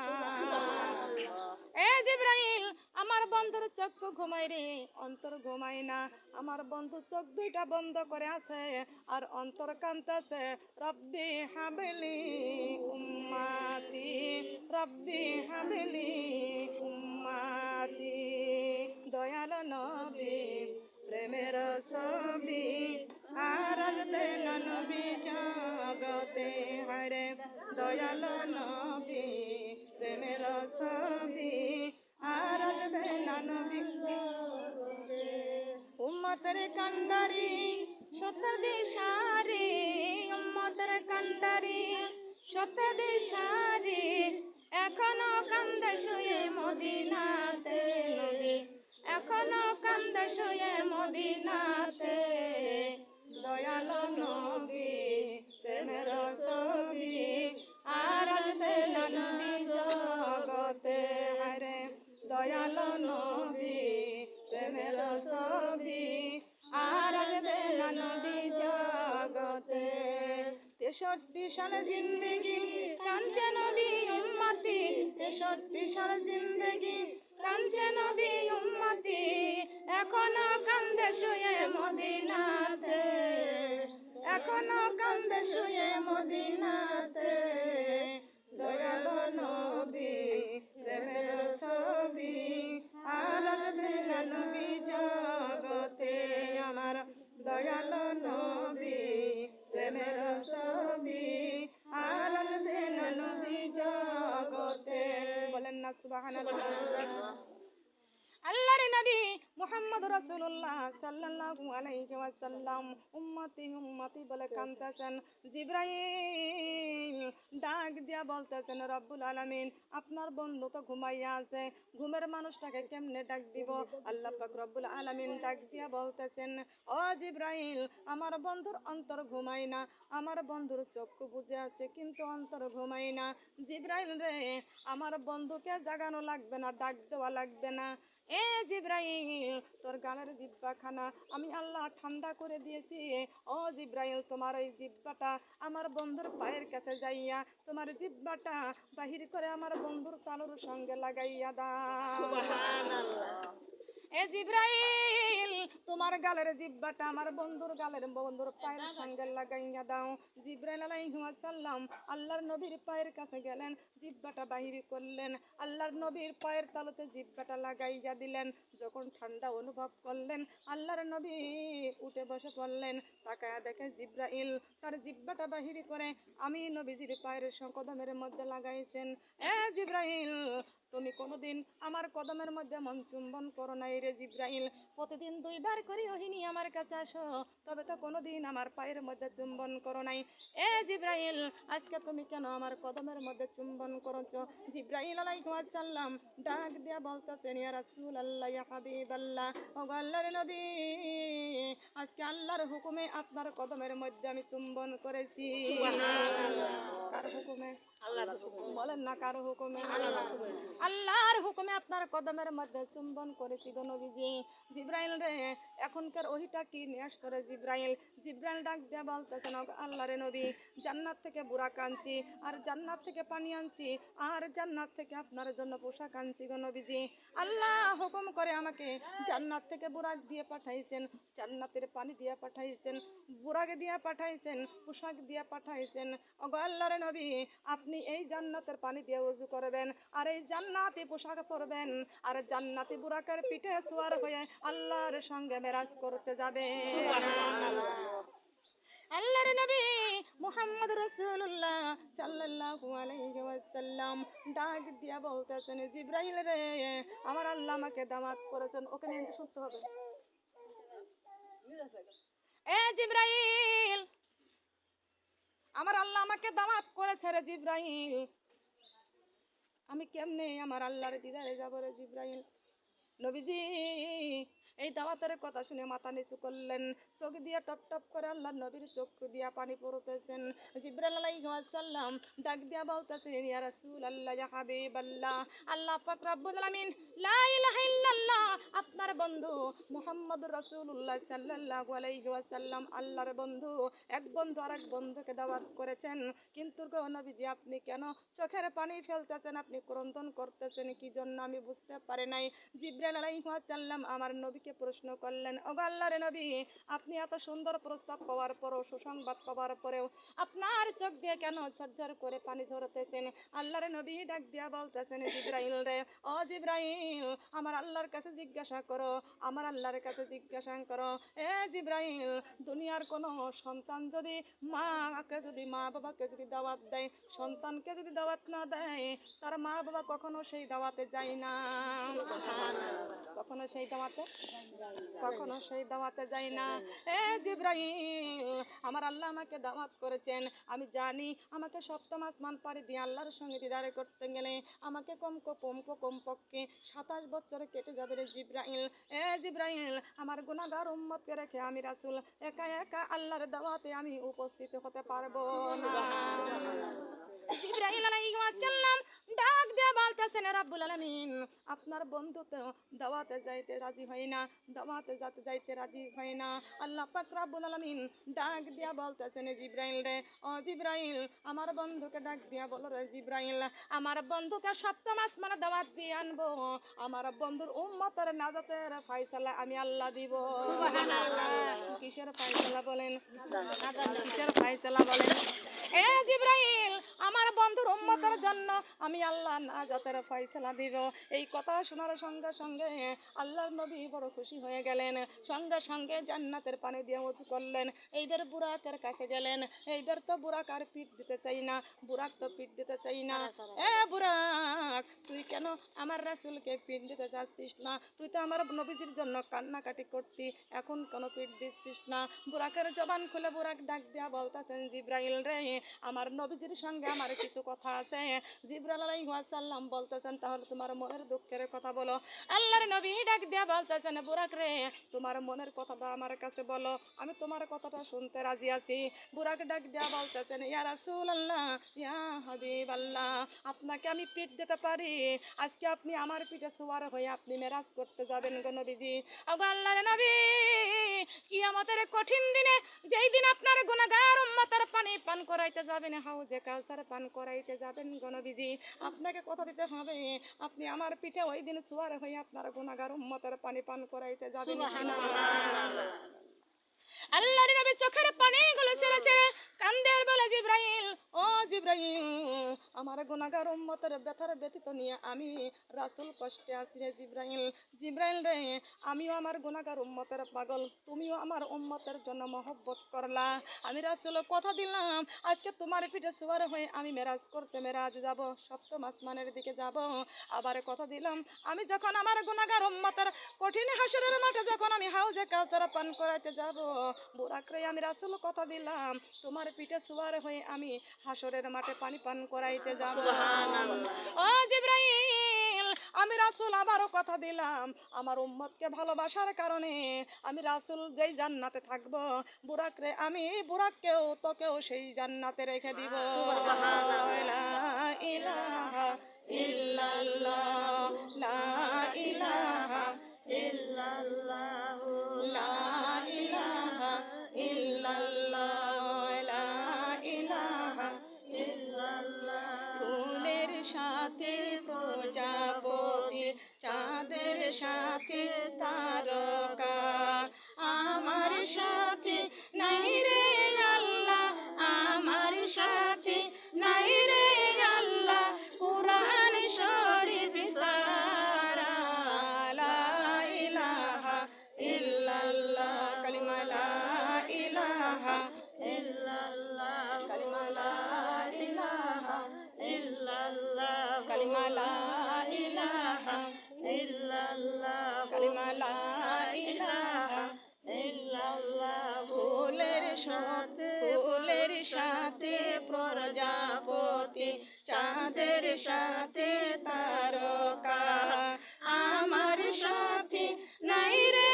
এ জিবরাইল আমার বন্ধুর চক্ষু ঘুমাই রে, অন্তর ঘুমাই না। আমার বন্ধু চোখ দুইটা বন্ধ করে আছে আর অন্তর কাঁদতেছে রব্বি হাবলি উম্মাতি, রব্বি হাবলি উম্মাতি। দয়াল নবী প্রেমের ছবি আর দেন নবী জগতে হরে, দয়াল নবী প্রেমের ছবি আর দেন নবী জগতে। উম্মতের কান্দারি শত দিশারি, উম্মতের কান্দারি শত দিশারি, এখনো কান্দে শুয়ে মদিনাতে নবী, এখনো কান্দে শুয়ে মদিনাতে। দয়াল নবী প্রেমের ছবি আর দেন নবী জগতে হরে, দয়াল নবী প্রেমের ছবি আর দেন নবী জগতে। 63 সাল জিন্দেগি কাঞ্চে নবী উম্মতি, 63 সাল জিন্দেগি কাঞ্চে নবী উম্মতি, এখনো কান্দে শুয়ে মদিনাতে, এখনো কান্দে শুয়ে মদিনাতে। দয়াল নবী প্রেমের ছবি আর দেন নবী জগতে আমার, দয়াল নবী প্রেমের ছবি আর দেন নবী জগতে। বলেন না সুবহানাল্লাহ। আল্লাহর নবী মুহাম্মদ রাসূলুল্লাহ সাল্লাল্লাহু আলাইহি ওয়াসাল্লাম উম্মতি উম্মতি বলে কাঁদতেছেন। জিবরাইল ডাক দিয়া বলতেছেন রব্বুল আলামিন আপনার বন্ধু তো ঘুমাইয়া আছে, ঘুমের মানুষটাকে কেমনে ডাক দিব? আল্লাহ পাক রব্বুল আলামিন ডাক দিয়া বলতেছেন ও জিবরাইল আমার বন্ধুর অন্তর ঘুমায় না, আমার বন্ধুর চক্ষু বুজে আছে কিন্তু অন্তর ঘুমায় না। জিবরাইল রে আমার বন্ধুকে জাগানো লাগবে না, ডাক দেওয়া লাগবে না। এ জিবরাইল তোর গালের জিহ্বাখানা আমি আল্লাহ ঠান্ডা করে দিয়েছি। ও জিবরাইল তোমার ওই জিহ্বাটা আমার বন্ধুর পায়ের কাছে যাইয়া তোমার জিহ্বাটা বাহির করে আমার বন্ধুর তালুর সঙ্গে লাগাইয়া দাও। সুবহানাল্লাহ। এ জিবরাইল তোমার গালের জিহ্বাটা আমার বন্ধুর পায়ের সঙ্গে লাগাইয়া দাও। জিবরাইল আলাইহিস সালাম আল্লাহর নবীর পায়ের কাছে গেলেন, জিহ্বাটা বাহির করলেন, আল্লাহর নবীর পায়ের তালুতে জিহ্বাটা লাগাইয়া দিলেন। যখন ঠান্ডা অনুভব করলেন আল্লাহর নবী উঠে বসে পড়লেন, তাকায়া দেখে জিবরাইল তার জিহ্বাটা বাহির করে আমি নবীজির পায়ের কদমের মধ্যে লাগাইছেন। এ জিবরাইল তুমি কোনোদিন আমার কদমের মধ্যে মন চুম্বন করো নাই রে জিবরাইল, প্রতিদিন 2 বার করে ওহিনী আমার কাছে আসো, তবে তো কোনোদিন আমার পায়ের মধ্যে চুম্বন করো নাই। এ জিবরাইল আজকে তুমি কেন আমার কদমের মধ্যে চুম্বন করছো? জিবরাইল আলাইহিস সালাম ডাক দিয়া বলতেছেন ইয়া রাসূলুল্লাহ ইয়া হাবিবাল্লাহ, ও আল্লাহর নবী আজকে আল্লাহর হুকুমে আপনার কদমের মধ্যে আমি চুম্বন করেছি। সুবহানাল্লাহ। কার হুকুমে? আল্লাহর হুকুমে। বলেন না কার হুকুমে? আল্লাহর হুকুমে। আল্লাহর হুকুমে আপনার কদমের মধ্যে চুম্বন করেছি গো নবীজি। জিবরাইল রে এখনকার ওহিটা কি নিয়ে আসতো রে জিবরাইল? জিবরাইল ডাক দিয়া বলতেছেন আল্লাহরে নবী জান্নাত থেকে বুরাক আনছি আর জান্নাত থেকে পানি আনছি আর জান্নাত থেকে আপনার জন্য পোশাক আনছি গো নবীজি। আল্লাহ হুকুম করে আমাকে জান্নাত থেকে বুরাক দিয়ে পাঠাইছেন, জান্নাতের পানি দিয়ে পাঠাইছেন, বুরাক দিয়ে পাঠাইছেন, পোশাক দিয়ে পাঠাইছেন। ওগো আল্লাহর নবী আপনি এই জান্নাতের পানি দিয়ে ওযু করবেন আর এই জান্নাতি পোশাক পরবেন আর জান্নাতি বুরাকের পিঠে সওয়ার হয়ে আল্লাহর সঙ্গে মেরাজ করতে যাবে। আল্লাহর নবী মুহাম্মদ রাসূলুল্লাহ সাল্লাল্লাহু আলাইহি ওয়াসাল্লাম ডাক দিয়া বলতেছেন জিবরাইল রে আমার আল্লাহ আমাকে দাওয়াত করেছেন। ওকে নিয়ে শুনতে হবে। এ জিবরাইল আমার আল্লাহ আমাকে দাওয়াত করেছে রে জিবরাইল, আমি কেমনে আমার আল্লাহর দিদারে যাব রে জিবরাইল? নবীজি এই দাওয়াতের কথা শুনে মাথা নিচু করলেন, চোখ দিয়ে টপ টপ করে আল্লাহ নবীর চোখ দিয়া পানি পড়তেছেন। জিবরাইল আলাইহিস সালাম ডাক দিয়া বলতেছেন, ইয়া রাসূলুল্লাহ, ইয়া হাবিবাল্লাহ, আল্লাহ পাক রব্বুল আলামিন লা ইলাহা ইল্লাল্লাহ, আপনার বন্ধু মুহাম্মদুর রাসূলুল্লাহ সাল্লাল্লাহু আলাইহি ওয়াসাল্লাম আল্লাহর বন্ধু, এক বন্ধু আরেক বন্ধুকে দাওয়াত করেছেন, কিন্তু গো নবীজি আপনি কেন চোখের পানি ফেলতেছেন, আপনি ক্রন্দন করতেছেন কি জন্য আমি বুঝতে পারি নাই। জিবরাইল আলাইহিস সালাম আমার নবীকে প্রশ্ন করলেন, ওগো আল্লাহর নবী, আপনি এত সুন্দর প্রস্তাব পাওয়ার পরও, সুসংবাদ পাওয়ার পরেও আপনার চোখ দিয়ে কেন ঝরঝর করে পানি ঝরতেছেন? আল্লাহর নবী ডাক দিয়া বলতেছেন, জিবরাইল রে, ও জিবরাইল, আমার আল্লাহর কাছে জিজ্ঞাসা করো, আমার আল্লাহর কাছে জিজ্ঞাসা করো। এ জিবরাইল, দুনিয়ার কোন সন্তান যদি মা বাবাকে যদি দাওয়াত দেয়, সন্তানকে যদি দাওয়াত না দেয়, তার মা বাবা কখনো সেই দাওয়াতে যায় না, কখনো সেই দাওয়াতে যায় না। এ জিবরাইল, আমার আল্লাহ আমাকে দাওয়াত করেছেন, আমি জানি আমাকে সপ্তম আসমান পাড়ি দিয়ে আল্লাহর সঙ্গে দিদার করতে গেলে আমাকে কমপক্ষে 27 বছর কেটে যাবে রে জিবরাইল। এ জিবরাইল, আমার গুনাহগার উম্মতকে রেখে আমি রাসূল একা একা আল্লাহর দাওয়াতে আমি উপস্থিত হতে পারবো না। জিবরাইল আলাইহিস সালাম ডাক দিয়ে বলতেছেন, রব্বুল আলামিন আপনার বন্ধু তো দাওয়াতে যাইতে রাজি হয় না, দাওয়াতে যাইতে রাজি হয় না। আল্লাহ পাক রব্বুল আলামিন ডাক দিয়া বলতেছেন, জিবরাইল রে, ও জিবরাইল, আমার বন্ধুকে ডাক দিয়া বলো রে জিবরাইল, আমার বন্ধুকে সপ্তম আসমানে দাওয়াত দিয়ে আনবো, আমার বন্ধুর উম্মতের নাজাতের ফয়সালা আমি আল্লাহ দিব। কিসের ফয়সালা বলেন? কিসের ফয়সালা বলেন? এ জিবরাইল, আমার বন্ধুর উম্মতের জন্য আমি আল্লাহ নাজাতের ফয়সালা দিব। এই কথা শোনার সঙ্গে সঙ্গে আল্লাহর নবী বড় খুশি হয়ে গেলেন, সঙ্গে সঙ্গে জান্নাতের পানি দিয়ে ওযু করলেন, এইদের বুরাকের কাছে গেলেন। এইদের তো বুরাক আর পিঠ দিতে চাই না, বুরাক তো পিঠ দিতে চাই না। এ বুরাক, তুই কেন আমার রাসূলকে পিঠ দিতে চাচ্ছিস না? তুই তো আমার নবীজির জন্য কান্নাকাটি করতি, এখন কেন পিঠ দিচ্ছিস না? বুরাকের জবান খুলে বুরাক ডাক দিয়া বলতেছেন, জিবরাইল রে, আমার নবীজির সঙ্গে আমার কিছু কথা আছে। জিবরাইল আলাইহিস সালাম বলতেছেন, তাহলে তোমার মনের দুঃখের কথা বলো। আল্লাহর নবী ডাক দিয়া বলতেছেন, বুরাক রে, তোমার মনের কথাটা আমার কাছে বলো, আমি তোমার কথাটা শুনতে রাজি আছি। বুরাক ডাক দিয়া বলতেছেন, ইয়া রাসূলুল্লাহ, ইয়া হাবিবাল্লাহ, আপনাকে আমি পিঠ দিতে পারি, আজকে আপনি আমার পিঠে সওয়ার হয়ে আপনি মেরাজ করতে যাবেন গো নবীজি। ওগো আল্লাহর নবী, কিয়ামতের কঠিন দিনে, যেই দিন আপনার গুনাহগার উম্মতের পানি পান করাইতে যাবেন, হাউজে কাউসার পান করাইতে যাবেন গো নবীজি, আপনাকে কথা দিতে হবে, আপনি আমার পিঠে ওই দিন সওয়ার হয়ে আপনার গুনাহগার উম্মতের পানি পান করাইতে যাবেন। আল্লাহর নবী চোখের পানিগুলো ছেড়েছে, কান্দে আর বলে, জিবরাইল, ও জিবরাইল, আমার গুনাহগার উম্মতের ব্যথার ব্যথিত নিয়ে আমি রাসূল কষ্টে আছি রে জিবরাইল। জিবরাইল রে, আমিও আমার গুনাহগার উম্মতের পাগল, তুমিও আমার উম্মতের জন্য মহব্বত করলা, আমি রাসূল কথা দিলাম আজকে তোমার পিঠে সওয়ার হয়ে আমি মেরাজ করতে মেরাজ যাব, সপ্তম আসমানের দিকে যাব। আবার কথা দিলাম আমি যখন আমার গুনাহগার উম্মতের কঠিন হাসরের মাঠে যখন আমি হাউজে কাউসার পান করাইতে যাব, বুরাক রে, আমি রাসূল কথা দিলাম তোমার পিঠে সওয়ার হয়ে আমি হাসরের মাঠে পানি পান করাইতে যাব। ও জিবরাইল, আমি রাসূল আবারও কথা দিলাম আমার উম্মতকে ভালোবাসার কারণে আমি রাসূল যেই জান্নাতে থাকব, বুরাক রে, আমি বুরাককেও তোকেও সেই জান্নাতে রেখে দিব। লা ইলাহা ইল্লাল্লাহ, লা ইলাহা ইল্লাল্লাহ, লা ইলাহা ইল্লাল্লাহ, লা ইলাহা ইল্লাল্লাহ। ফুলের সাথে প্রজাপতি, চাঁদের সাথে তারকা, আমার সাথে নাই রে আল্লাহ, আমার সাথে নাই রে আল্লাহ, কুরআন শরীফ ছাড়া। লা ইলাহা ইল্লাল্লাহ, কালিমা লা ইলাহা ইল্লাল্লাহ, কালিমা লা ইলাহা ইল্লাল্লাহ, কালিমা লা ইলাহা ইল্লাল্লাহ, কালিমা লা ইলাহা ইল্লাল্লাহ। ফুলের সাথে প্রজাপতি, চাঁদের সাথে তারকা, আমার সাথে নাই রে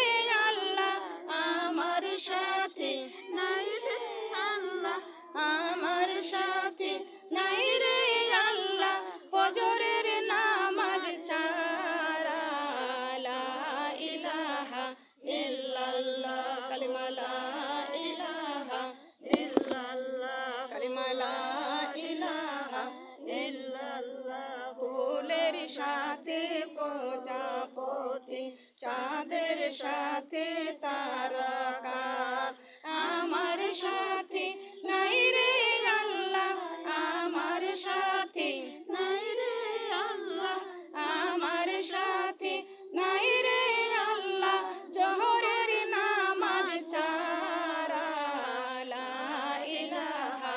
প্রজাপতি চাঁদের সাথে তারকা আমার সাথী নাই রে আল্লাহ আমার সাথী নাই রে আল্লাহ আমার সাথী নাই রে আল্লাহ জোহরের নামাজ ছাড়া লা ইলাহা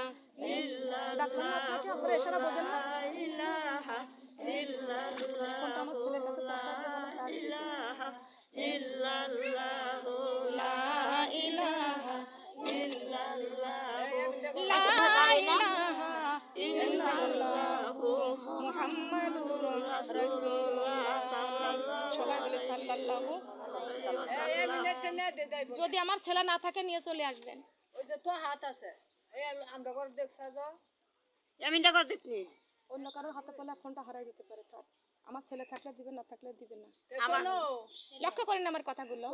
ইল্লাল্লাহ লা ইলাহা ইল্লাল্লাহ লা ইলাহা ইল্লাল্লাহ লা ইলাহা ইল্লাল্লাহ লা ইলাহা ইল্লাল্লাহ মুহাম্মাদুর রাসূলুল্লাহ সাল্লাল্লাহু যদি আমার ছেলে না থাকে নিয়ে চলে আসবেন ওই যে তো হাত আছে এই আমরা করে দেখছ যে আমি এটা করে দেখছি অন্য কারোর হাতে পেলে ফোনটা হারাই যেতে পারে স্যার আমার ছেলে থাকলে দিবেন না থাকলে দিবেন না আমার লক্ষ্য করেন আমার কথাগুলো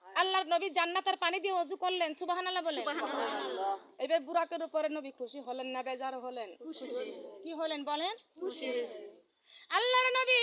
আল্লাহর নবী জান্নাতের পানি দিয়ে ওযু করলেন সুবহানাল্লাহ বলেন সুবহানাল্লাহ এবার বুরাকের উপরে নবী খুশি হলেন না বেজার হলেন কি হলেন বলেন খুশি আল্লাহর নবী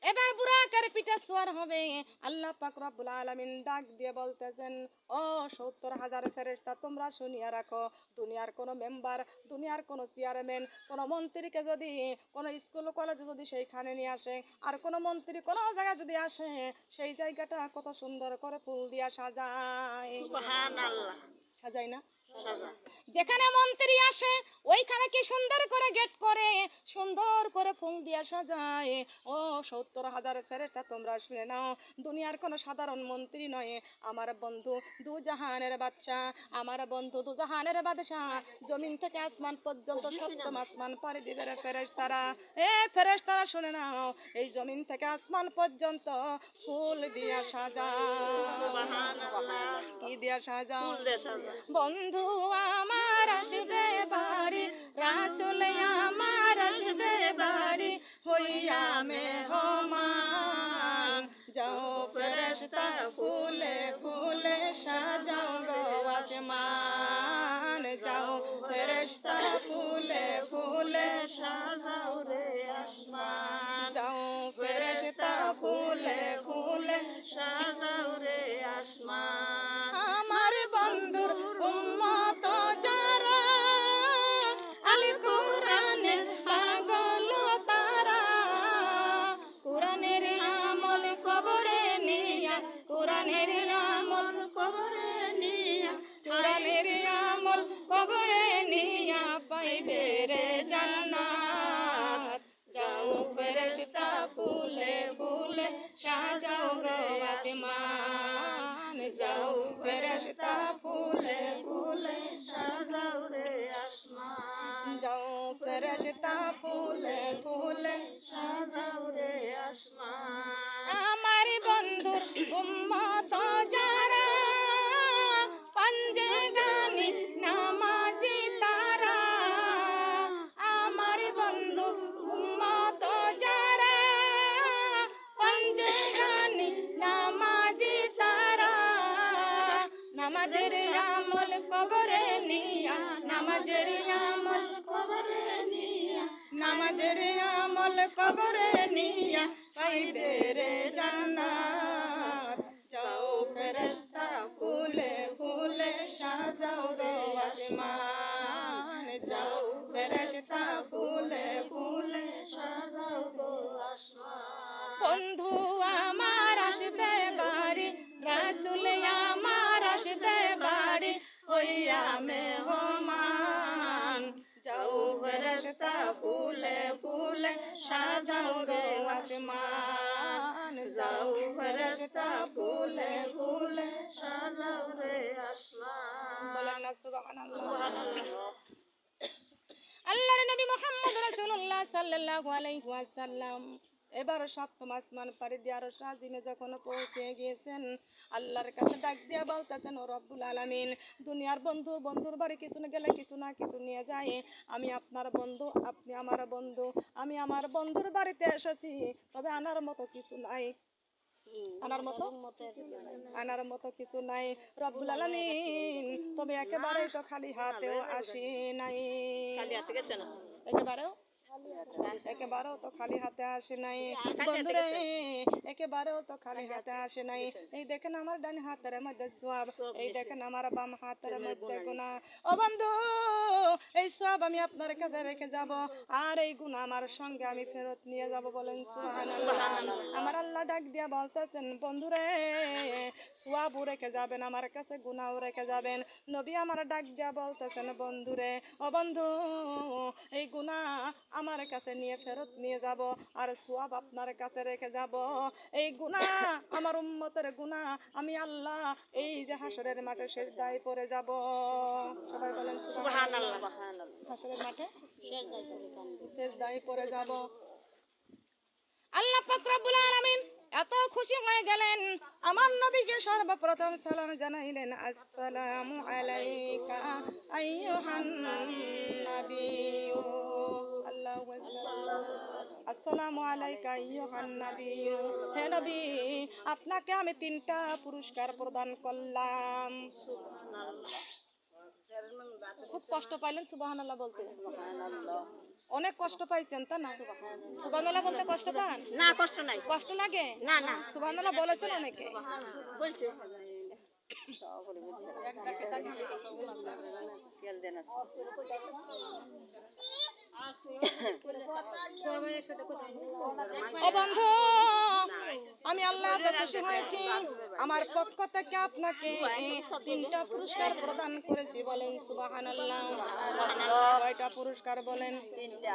এবার বুরাকের পিঠে সওয়ার হবে আল্লাহ পাক রব্বুল আলামিন ডাক দিয়ে বলতেছেন ও ৭০,০০০ ফেরেশতা তোমরা শুনিয়া রাখো দুনিয়ার কোন মেম্বার দুনিয়ার কোন চেয়ারম্যান কোন মন্ত্রীকে যদি কোন স্কুল কলেজে যদি সেইখানে নিয়ে আসে আর কোন মন্ত্রী কোন জায়গায় যদি আসে সেই জায়গাটা কত সুন্দর করে ফুল দিয়া সাজায় সুবহানাল্লাহ সাজায় না সাজা যেখানে মন্ত্রী আসে ওইখানে কি সুন্দর করে গেট করে সুন্দর করে ফুল দিয়া সাজায় ও ৭০,০০০ ফেরেশতা তোমরা শুনে নাও দুনিয়ার কোন সাধারণ মন্ত্রী নয় আমার বন্ধু দুজাহানের বাদশা আমার বন্ধু দুজাহানের বাদশা জমিন থেকে আসমান পর্যন্ত সপ্তম আসমান পাড়ি দিবে রে ফেরেশতারা এ ফেরেশতারা শুনে নাও এই জমিন থেকে আসমান পর্যন্ত ফুল দিয়া সাজায় সুবহানাল্লাহ কি দিয়া সাজাও ফুল দিয়ে সাজা বন্ধু আমার আসবে বাড়ি রাসূল আমার আসবে বাড়ি হইয়া মেহমান যাও ফেরেশতা ফুলে ফুলে সাজাও গো আসমান যাও ফেরেশতা ফুলে ফুলে সাজাও রে আসমান যাও ফেরেশতা ফুলে ফুলে সাজাও রে আসমান আমার বন্ধুর উম্মত যারা আল কোরআনের পাগল তারা কোরআনের আমল কবরে নিয়া কোরআনের আমল কবরে নিয়া কোরআনের আমল কবরে নিয়া পাইবে রে জান্নাত যাও ফেরেশতা ফুলে ফুলে সাজাও গো আসমান যাও ফেরেশতা ফুলে ফুলে সাজাও রে আসমান যাও ফেরেশতা ফুলে ফুলে সাজাও রে আসমান আমার বন্ধুর উম্মত যারা পঞ্জগানি নামাজি তারা আমার বন্ধু উম্মত যারা পঞ্জগানি নামাজি তারা নামাজের আমল কবরে নিয়া নামাজের আমল কবরে নিয়া নামাজের আমল কবরে নিয়া পাইবে রে জান্নাত যাও ফেরেশতা ফুলে ফুলে সাজাও গো আসমান যাও ফেরেশতা ফুলে ফুলে সাজাও গো আসমান বন্ধু আমার আসবে বাড়ি রাসূল আমার আসবে বাড়ি হইয়া মেহমান যাও ফেরেশতা ফুলে ফুলে সাজাও গো আসমান যাও ফেরেশতা ফুলে ফুলে সাজাও রে আসমান বলেন না সুবহানাল্লাহ সুবহানাল্লাহ আল্লাহর নবী মুহাম্মদ রাসূলুল্লাহ সাল্লাল্লাহু আলাইহি ওয়াসাল্লাম এবার সপ্তম আসমান পাড়ি দিয়ে আরশ আজিমে যখন পৌঁছে গিয়েছেন আল্লাহর কাছে ডাক দিয়ে বলতেছেন ও রব্বুল আলামিন দুনিয়ার বন্ধু বন্ধুর বাড়ি কিছু না গেলে কিছু না কিছু নিয়ে যায় আমি আপনার বন্ধু আপনি আমার বন্ধু আমি আমার বন্ধুর বাড়িতে এসেছি তবে আনার মতো কিছু নাই আনার মতো কিছু নাই রব্বুল আলামিন তবে একেবারে তো খালি হাতেও আসি নাই খালি হাতে গেছে না একেবারেও একেবারেও তো খালি হাতে আসে নাই বন্ধুরে, একেবারেও তো খালি হাতে আসে নাই। এই দেখেন আমার ডান হাতের মধ্যে সওয়াব, এই দেখেন আমার বাম হাতের মধ্যে গুনাহ। ও বন্ধু, এই সওয়াব আমি আপনার কাছে রেখে যাব, আর এই গুনাহ আমার সঙ্গে আমি ফেরত নিয়ে যাব। বলেন সুবহানাল্লাহ। আমার আল্লাহ ডাক দিয়া বলতেছেন বন্ধুরে, সওয়াবও রেখে যাবেন, আমার কাছে গুনাহও রেখে যাবেন। নবী আমার ডাক দিয়া বলতেছেন বন্ধুরে, ও বন্ধু, এই গুনাহ আমার কাছে নিয়ে ফেরত নিয়ে যাব, আর সওয়াব আপনার কাছে রেখে যাব। এই গুনাহ আমার উম্মতের গুনাহ আমি আল্লাহ এই যে হাসরের মাঠে সিজদায় পড়ে যাব। সবাই বলেন সুবহানাল্লাহ। হাসরের মাঠে সিজদায় পড়ে যাব। আল্লাহ পাক রব্বুল আলামিন এত খুশি হয়ে গেলেন, আমার নবীকে সর্বপ্রথম সালাম জানাইলেন, আসসালামু আলাইকা আইয়ুহান নাবিয়্যু। আল্লাহু আকবার। আসসালামু আলাইকা আইয়ুহান নাবিয়্যু। হে নবী, আপনাকে আমি 3টা পুরস্কার প্রদান করলাম। খুব কষ্ট পাইলেন সুবহানাল্লাহ বলতে? অনেক কষ্ট পাইছেন তা না? সুবহানাল্লাহ বলতে কষ্ট পান না? কষ্ট নাই, কষ্ট লাগে না না, সুবহানাল্লাহ বলেছেন অনেকে। বলছে ও বন্ধু, আমি আল্লাহ এত খুশি হয়েছি, আমার পক্ষ থেকে আপনাকে 3টা পুরস্কার প্রদান করেছি। বলেন সুবহানাল্লাহ। কয়টা পুরস্কার বলেন?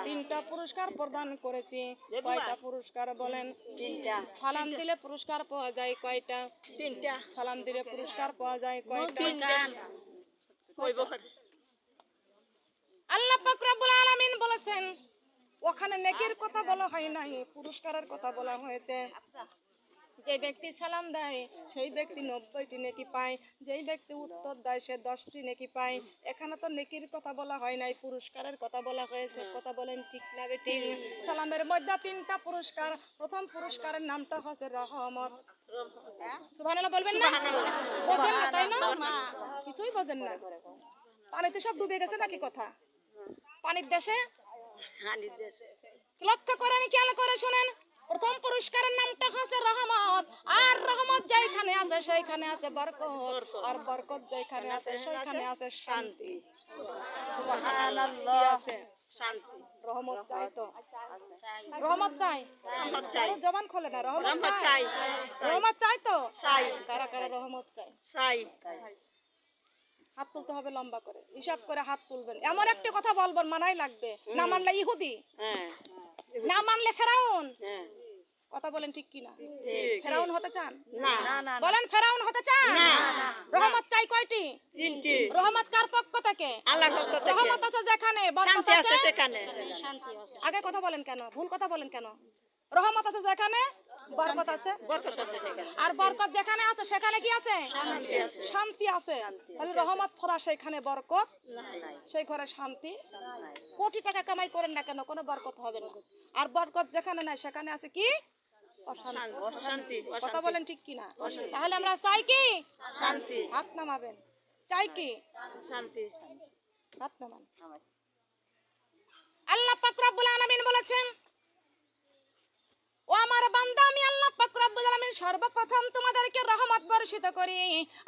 3টা পুরস্কার প্রদান করেছি। কয়টা পুরস্কার বলেন? 3টা। সালাম দিলে পুরস্কার পাওয়া যায় কয়টা? 3টা। সালাম দিলে পুরস্কার পাওয়া যায় কয়টা? 3টা। আল্লাহ পাক রব্বুল আলামিন বলেছেন, ওখানে নেকির কথা বলা হয় নাই, পুরস্কারের কথা বলা হয়েছে। যে ব্যক্তি সালাম দেয় সেই ব্যক্তি 90টি নেকি পায়, যেই ব্যক্তি উত্তর দেয় সে 10টি নেকি পায়। এখানে তো নেকির কথা বলা হয় নাই, পুরস্কারের কথা বলা হয়েছে। কথা বলেন ঠিক না বেঠিক? সালামের মধ্যে 3টা পুরস্কার। প্রথম পুরস্কারের নামটা হচ্ছে রহমত। সুবহানাল্লাহ বলবেন না? বোঝেন না তাই না? কিছুই বোঝেন না। পানিতে সব ডুবে গেছে নাকি কথা? পানির দেশে লক্ষ্য করেন, খেয়াল করে শুনেন। প্রথম পুরস্কারের নামটা হচ্ছে রহমত, আর রহমত যেখানে আছে সেইখানে আছে বরকত, আর বরকত যেখানে আছে সেইখানে আছে শান্তি। সুবহানাল্লাহ। আছে শান্তি। রহমত চাই তো? রহমত চাই? জবান খোলে না। রহমত চাই? রহমত চাই তো? চাই। কারা কারা রহমত চাই? চাই। হাত তুলতে হবে লম্বা করে, হিসাব করে হাত তুলবেন। এমন একটা কথা বলবেন মানাই লাগবে, না মানলে ইহুদি, না মানলে ফেরাউন। কথা বলেন ঠিক কিনা? ফেরাউন হতে চান? না। বলেন ফেরাউন হতে চান? না। রহমত চাই কয়টি? 3টি। রহমত কার পক্ষ থেকে? আল্লাহর পক্ষ থেকে। রহমত আছে যেখানে, বরকত আছে সেখানে। শান্তি আছে। আগে কথা বলেন কেন? ভুল কথা বলেন কেন? রহমত আছে যেখানে, বরকত আছে সেখানে। আর বরকত যেখানে আছে সেখানে কি আছে? শান্তি আছে। তাহলে রহমত ভরা সেখানে বরকত নাই, সেই ঘরে শান্তি নাই। কোটি টাকা কামাই করেন না কেন, কোনো বরকত হবে না। আর বরকত যেখানে নাই সেখানে আছে কি? অশান্তি। কথা বলেন ঠিক কিনা? তাহলে আমরা চাই কি? শান্তি। হাত নামাবেন। চাই কি? শান্তি। হাত নামান। আল্লাহ পাক রব্বুল আলামিন বলেছেন, ও আমার বান্দা, আমি আল্লাহ পাক রব্বুল আলামিন সর্বপ্রথম তোমাদেরকে রহমত বর্ষিত করি,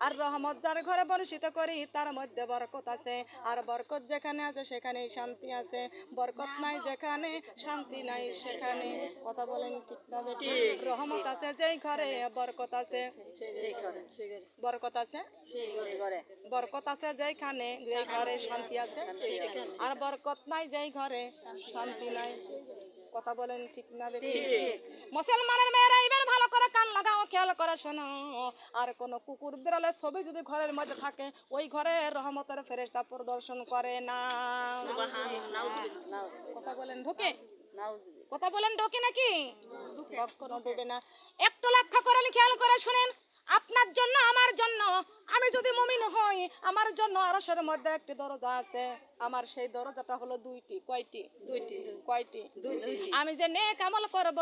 আর রহমত যার ঘরে বর্ষিত করি তার মধ্যে বরকত আছে। আর বরকত যেখানে আছে সেখানেই শান্তি আছে, বরকত নাই যেখানে, শান্তি নাই সেখানে। কথা বলেন ঠিক না বেঠিক? রহমত আছে যেই ঘরে, বরকত আছে সেই ঘরে। বরকত আছে সেই ঘরে। বরকত আছে যেখানে, যেই ঘরে শান্তি আছে সেইখানে। আর বরকত নাই যেই ঘরে, শান্তি নাই। কথা বলেন ঠিক না বেঠিক? মুসলমানের মেয়েরা এবার ভালো করে কান লাগাও, খেয়াল করে শোনো। আর কোন কুকুর বিড়ালের ছবি যদি ঘরের মধ্যে থাকে, ওই ঘরে রহমতের ফেরেশতা পরিদর্শন করে না। কথা বলেন ঢোকে? কথা বলেন ঢোকে নাকি? কখনো ঢোকে না। একটু লক্ষ্য করেন, খেয়াল করে শুনেন। আপনার জন্য আমার জন্য, আমি যদি মুমিন হই আমার জন্য আরশের মধ্যে একটি দরজা আছে, আমার সেই দরজাটা হলো দুইটি। কয়টি? কয়টি? আমি যে নেক আমল করব,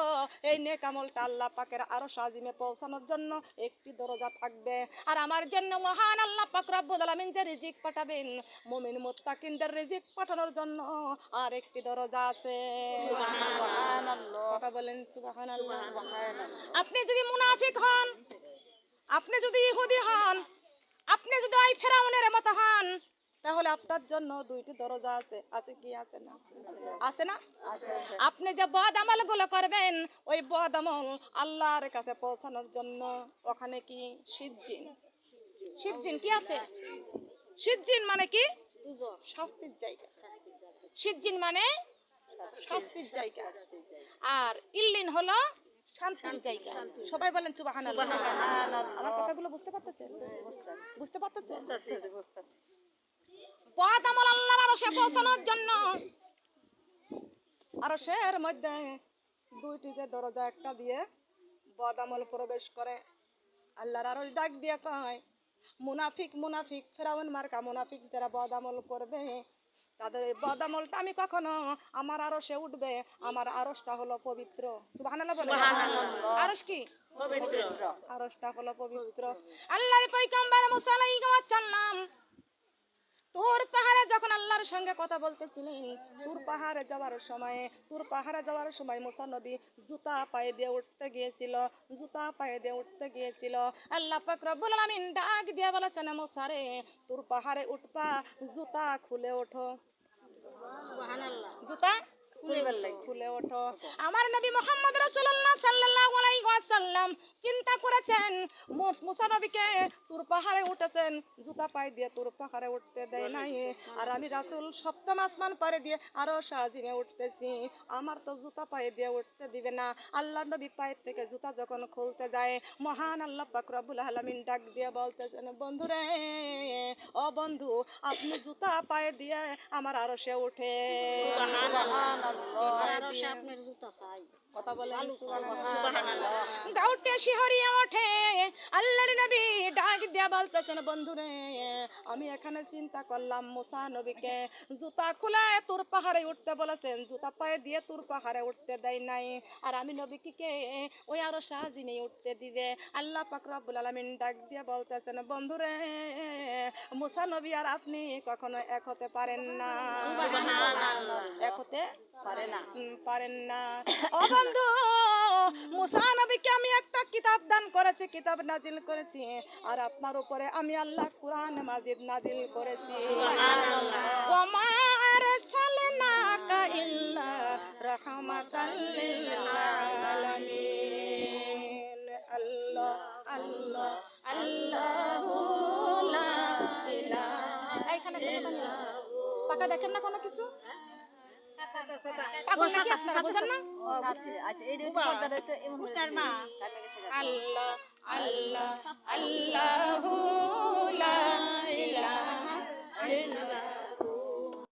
এই নেক আমলটা আল্লাহ পাকের আরশ আজিমে পৌঁছানোর জন্য একটি দরজা থাকবে। আর আমার জন্য মহান আল্লাহ পাক রব্বুল আলামিন যে রিজিক পাঠাবেন, মুমিন মুত্তাকিনদের রিজিক পাঠানোর জন্য আর একটি দরজা আছে। সুবহানাল্লাহ। কথা বলেন সুবহানাল্লাহ। আপনি যদি মুনাফিক হন, আপনি যদি ইহুদি হন, আপনি যদি ওই ফেরাউনের মতো হন, তাহলে আপনার জন্য দুইটি দরজা আছে। আছে কি আছে না? আছে না? আপনি যে বদ আমল গুলো করবেন, ওই বদ আমল আল্লাহর কাছে পৌঁছানোর জন্য ওখানে কি সিজ্জিন, সিজ্জিন কি আছে? সিজ্জিন মানে কি? শাস্তির জায়গা। সিজ্জিন মানে শাস্তির জায়গা, আর ইল্লিন হলো শান্তির জায়গা। সবাই বলেন সুবহানাল্লাহ। আমার কথাগুলো বুঝতে পারতেছেন? বুঝতে পারতেছেন? বদ আমল আল্লাহর আরশে পৌঁছানোর জন্য আরশের মধ্যে দুইটি যে দরজা, একটা দিয়ে বদ আমল প্রবেশ করে। আল্লাহর আরশ ডাক দিয়ে কয়, মুনাফিক মুনাফিক ফেরাউন মার্কা মুনাফিক যারা বদ আমল করবে, তাদের এই বদ আমলটা আমি কখনো আমার আরশে উঠবে। আমার আরশটা হলো পবিত্র। সুবহানাল্লাহ বলেন। আরশ কি? পবিত্র। আরশটা হলো পবিত্র। আল্লাহর পয়গম্বর মুসা আলাইহিস সালাম তুর পাহাড়ে যখন আল্লাহর সঙ্গে কথা বলতেছিলেন, তুর পাহাড়ে যাওয়ার সময় মুসা নবী জুতা পায়ে দিয়ে উঠতে গিয়েছিল। আল্লাহ পাক রব্বুল আলামিন ডাক দিয়ে বলেছেন, মুসা রে, তুর পাহাড়ে উঠবা, জুতা খুলে ওঠো। সুবহানাল্লাহ। জুতা খুলে ওঠো। আমার নবী মুহাম্মদ রাসূলুল্লাহ সাল্লাল্লাহু আলাইহি ওয়াসাল্লাম চিন্তা করেছেন, মুসা নবীকে তুর পাহাড়ে উঠেছেন, জুতা পায়ে দিয়ে তুর পাহাড়ে উঠতে দেয় নাই, আর আমি রাসূল সপ্তম আসমান পাড়ে দিয়ে আরো সাজিমে উঠতেছি, আমার তো জুতা পায়ে দিয়ে উঠতে দিবে না। আল্লাহ নবী পায়ের থেকে জুতা যখন খুলতে যায়, মহান আল্লাহ পাক রব্বুল আলামিন ডাক দিয়ে বলতেছেন, বন্ধুরে, ও বন্ধু, আপনি জুতা পায়ে দিয়ে আমার আরশে উঠে। কথা বলেন সুবহানাল্লাহ। দাউদে শিহরিয়ে ওঠে। আল্লাহর নবী ডাক দিয়া বলতেছেন, বন্ধুরে, আমি এখানে চিন্তা করলাম মুসা নবীকে জুতা খুলে তুর পাহাড়ে উঠতে বলেছেন, জুতা পায়ে দিয়ে তুর পাহাড়ে উঠতে দেয় নাই, আর আমি নবীকে ওই আরো সাজিনে উঠতে দিবে। আল্লাহ পাক রব্বুল আলামিন ডাক দিয়ে বলতেছেন, বন্ধুরে, মুসা নবী আর আপনি কখনো এক হতে পারেন না। এক হতে পারেন না। ও বন্ধু, মুসা নবীকে আমি একটা কিতাব দান করেছি, কিতাব নাজিল করেছি, আর আপনার উপরে আমি আল্লাহ কুরআন মাজিদ নাজিল করেছি। ওয়া মা আরসালনাকা ইল্লা রাহমাতাল লিল আলামিন। আল্লাহ আল্লাহ আল্লাহু লা ইলাহা। এইখানে পাকা দেখেন না কোনো কিছু? আল্লাহ আল্লাহ আল্লাহু